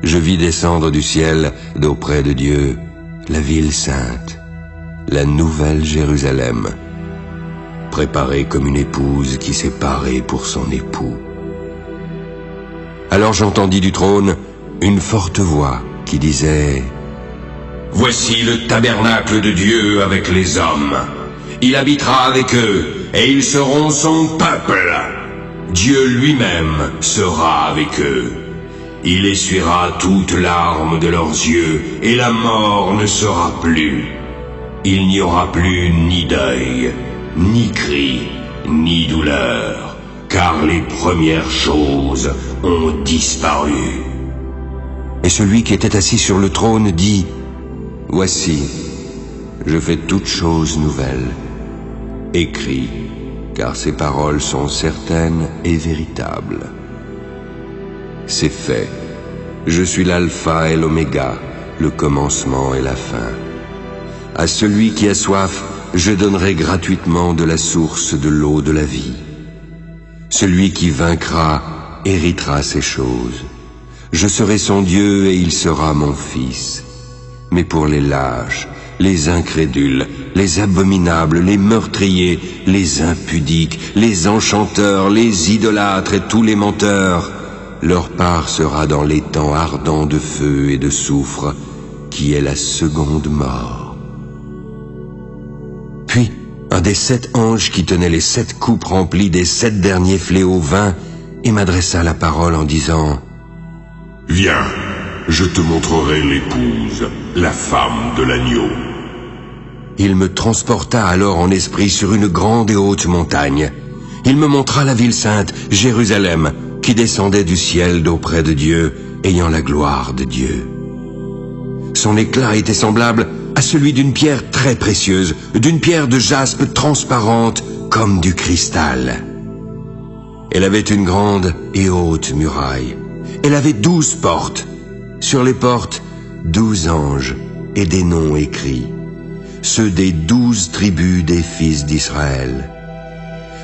Je vis descendre du ciel, d'auprès de Dieu, la ville sainte, la nouvelle Jérusalem, préparée comme une épouse qui s'est parée pour son époux. Alors j'entendis du trône une forte voix qui disait: Voici le tabernacle de Dieu avec les hommes. Il habitera avec eux, et ils seront son peuple. Dieu lui-même sera avec eux. Il essuiera toute larme de leurs yeux, et la mort ne sera plus. Il n'y aura plus ni deuil, ni cri, ni douleur, car les premières choses ont disparu. Et celui qui était assis sur le trône dit: Voici, je fais toutes choses nouvelles. Écris, car ces paroles sont certaines et véritables. C'est fait. Je suis l'alpha et l'oméga, le commencement et la fin. À celui qui a soif, je donnerai gratuitement de la source de l'eau de la vie. Celui qui vaincra héritera ces choses. Je serai son Dieu et il sera mon fils. Mais pour les lâches, les incrédules, les abominables, les meurtriers, les impudiques, les enchanteurs, les idolâtres et tous les menteurs, leur part sera dans l'étang ardent de feu et de soufre, qui est la seconde mort. Puis, un des 7 anges qui tenaient les 7 coupes remplies des 7 derniers fléaux vint et m'adressa la parole en disant: Viens, je te montrerai l'épouse, la femme de l'agneau. Il me transporta alors en esprit sur une grande et haute montagne. Il me montra la ville sainte, Jérusalem, qui descendait du ciel d'auprès de Dieu, ayant la gloire de Dieu. Son éclat était semblable à celui d'une pierre très précieuse, d'une pierre de jaspe transparente comme du cristal. Elle avait une grande et haute muraille. Elle avait 12 portes. Sur les portes, 12 anges et des noms écrits, ceux des 12 tribus des fils d'Israël.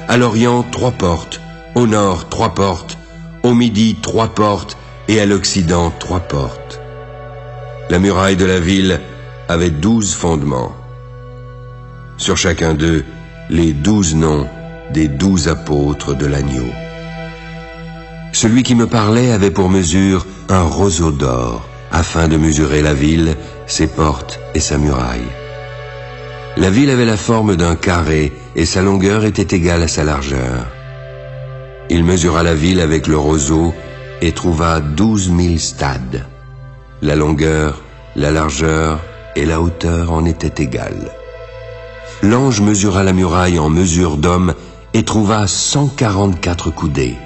À l'Orient, 3 portes, au Nord, 3 portes, au Midi, 3 portes, et à l'Occident, 3 portes. La muraille de la ville avait 12 fondements. Sur chacun d'eux, les 12 noms des 12 apôtres de l'agneau. Celui qui me parlait avait pour mesure un roseau d'or, afin de mesurer la ville, ses portes et sa muraille. La ville avait la forme d'un carré et sa longueur était égale à sa largeur. Il mesura la ville avec le roseau et trouva 12 000 stades. La longueur, la largeur et la hauteur en étaient égales. L'ange mesura la muraille en mesure d'homme et trouva 144 coudées.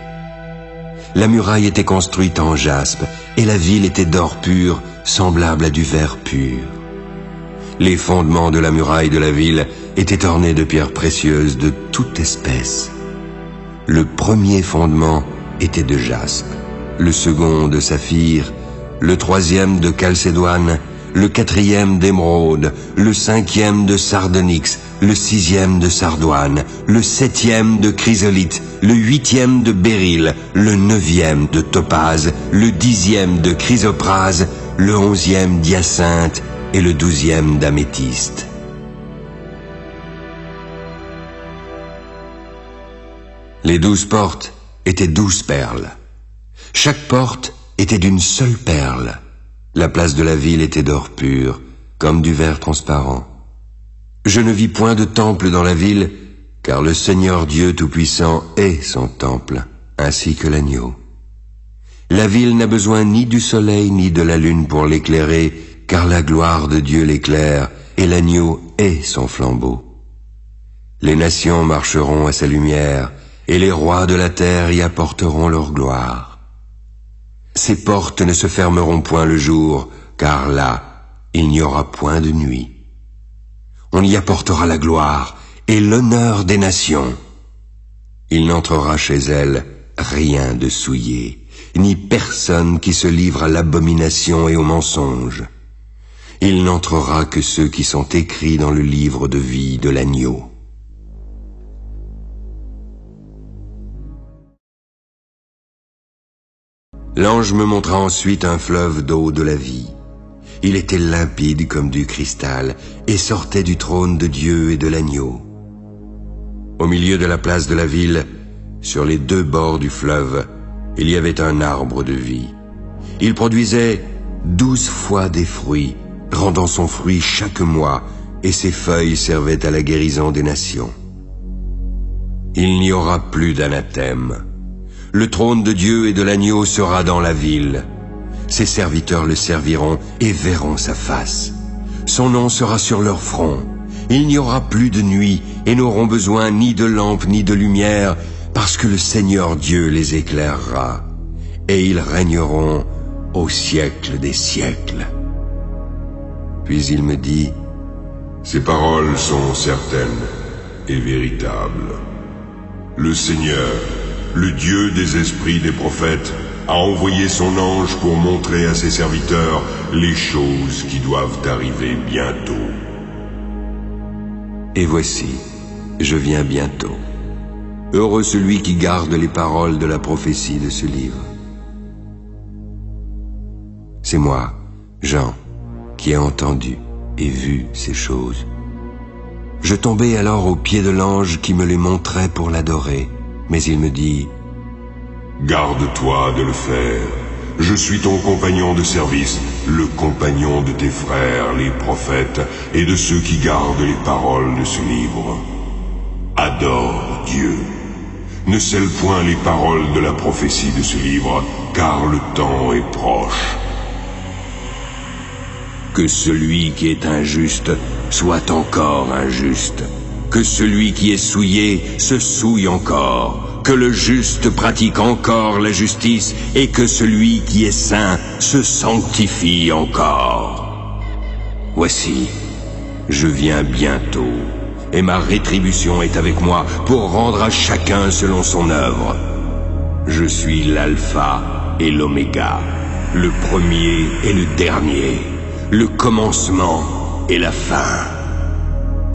La muraille était construite en jaspe et la ville était d'or pur, semblable à du verre pur. Les fondements de la muraille de la ville étaient ornés de pierres précieuses de toute espèce. Le premier fondement était de jaspe, le second de saphir, le troisième de chalcédoine, le quatrième d'émeraude, le cinquième de sardonyx, le sixième de sardoine, le septième de chrysolite, le huitième de béryl, le neuvième de topaze, le dixième de chrysoprase, le 11e d'hyacinthe et le 12e d'améthyste. Les 12 portes étaient 12 perles. Chaque porte était d'une seule perle. La place de la ville était d'or pur, comme du verre transparent. Je ne vis point de temple dans la ville, car le Seigneur Dieu Tout-Puissant est son temple, ainsi que l'agneau. La ville n'a besoin ni du soleil ni de la lune pour l'éclairer, car la gloire de Dieu l'éclaire, et l'agneau est son flambeau. Les nations marcheront à sa lumière, et les rois de la terre y apporteront leur gloire. Ses portes ne se fermeront point le jour, car là, il n'y aura point de nuit. On y apportera la gloire et l'honneur des nations. Il n'entrera chez elle rien de souillé, ni personne qui se livre à l'abomination et au mensonge. Il n'entrera que ceux qui sont écrits dans le livre de vie de l'agneau. L'ange me montra ensuite un fleuve d'eau de la vie. Il était limpide comme du cristal et sortait du trône de Dieu et de l'agneau. Au milieu de la place de la ville, sur les 2 bords du fleuve, il y avait un arbre de vie. Il produisait 12 fois des fruits, rendant son fruit chaque mois, et ses feuilles servaient à la guérison des nations. Il n'y aura plus d'anathème. Le trône de Dieu et de l'agneau sera dans la ville. Ses serviteurs le serviront et verront sa face. Son nom sera sur leur front. Il n'y aura plus de nuit et n'auront besoin ni de lampe ni de lumière, parce que le Seigneur Dieu les éclairera. Et ils régneront au siècle des siècles. Puis il me dit, Ces paroles sont certaines et véritables. Le Seigneur, le Dieu des esprits des prophètes, a envoyé son ange pour montrer à ses serviteurs les choses qui doivent arriver bientôt. Et voici, je viens bientôt. Heureux celui qui garde les paroles de la prophétie de ce livre. C'est moi, Jean, qui ai entendu et vu ces choses. Je tombai alors aux pieds de l'ange qui me les montrait pour l'adorer, mais il me dit, Garde-toi de le faire. Je suis ton compagnon de service, le compagnon de tes frères, les prophètes, et de ceux qui gardent les paroles de ce livre. Adore Dieu. Ne scelle point les paroles de la prophétie de ce livre, car le temps est proche. Que celui qui est injuste soit encore injuste. Que celui qui est souillé se souille encore. Que le juste pratique encore la justice et que celui qui est saint se sanctifie encore. Voici, je viens bientôt, et ma rétribution est avec moi pour rendre à chacun selon son œuvre. Je suis l'alpha et l'oméga, le premier et le dernier, le commencement et la fin.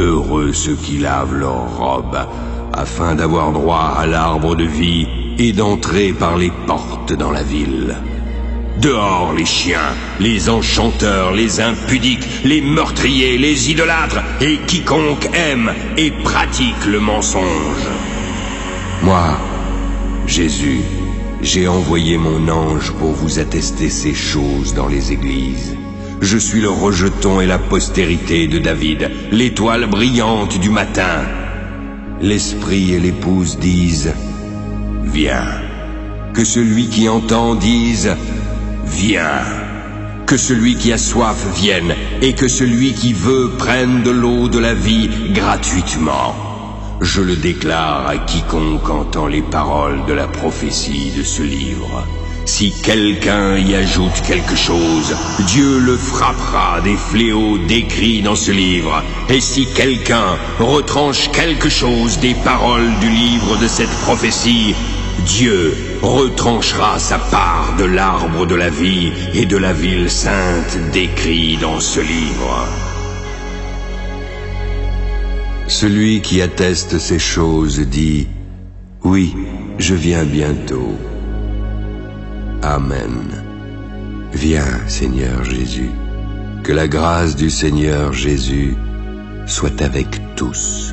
Heureux ceux qui lavent leurs robes, afin d'avoir droit à l'arbre de vie et d'entrer par les portes dans la ville. Dehors les chiens, les enchanteurs, les impudiques, les meurtriers, les idolâtres, et quiconque aime et pratique le mensonge. Moi, Jésus, j'ai envoyé mon ange pour vous attester ces choses dans les églises. Je suis le rejeton et la postérité de David, l'étoile brillante du matin. L'esprit et l'épouse disent « Viens ». Que celui qui entend dise « Viens ». Que celui qui a soif vienne, et que celui qui veut prenne de l'eau de la vie gratuitement. Je le déclare à quiconque entend les paroles de la prophétie de ce livre. Si quelqu'un y ajoute quelque chose, Dieu le frappera des fléaux décrits dans ce livre. Et si quelqu'un retranche quelque chose des paroles du livre de cette prophétie, Dieu retranchera sa part de l'arbre de la vie et de la ville sainte décrits dans ce livre. Celui qui atteste ces choses dit « Oui, je viens bientôt. » Amen. Viens, Seigneur Jésus. Que la grâce du Seigneur Jésus soit avec tous.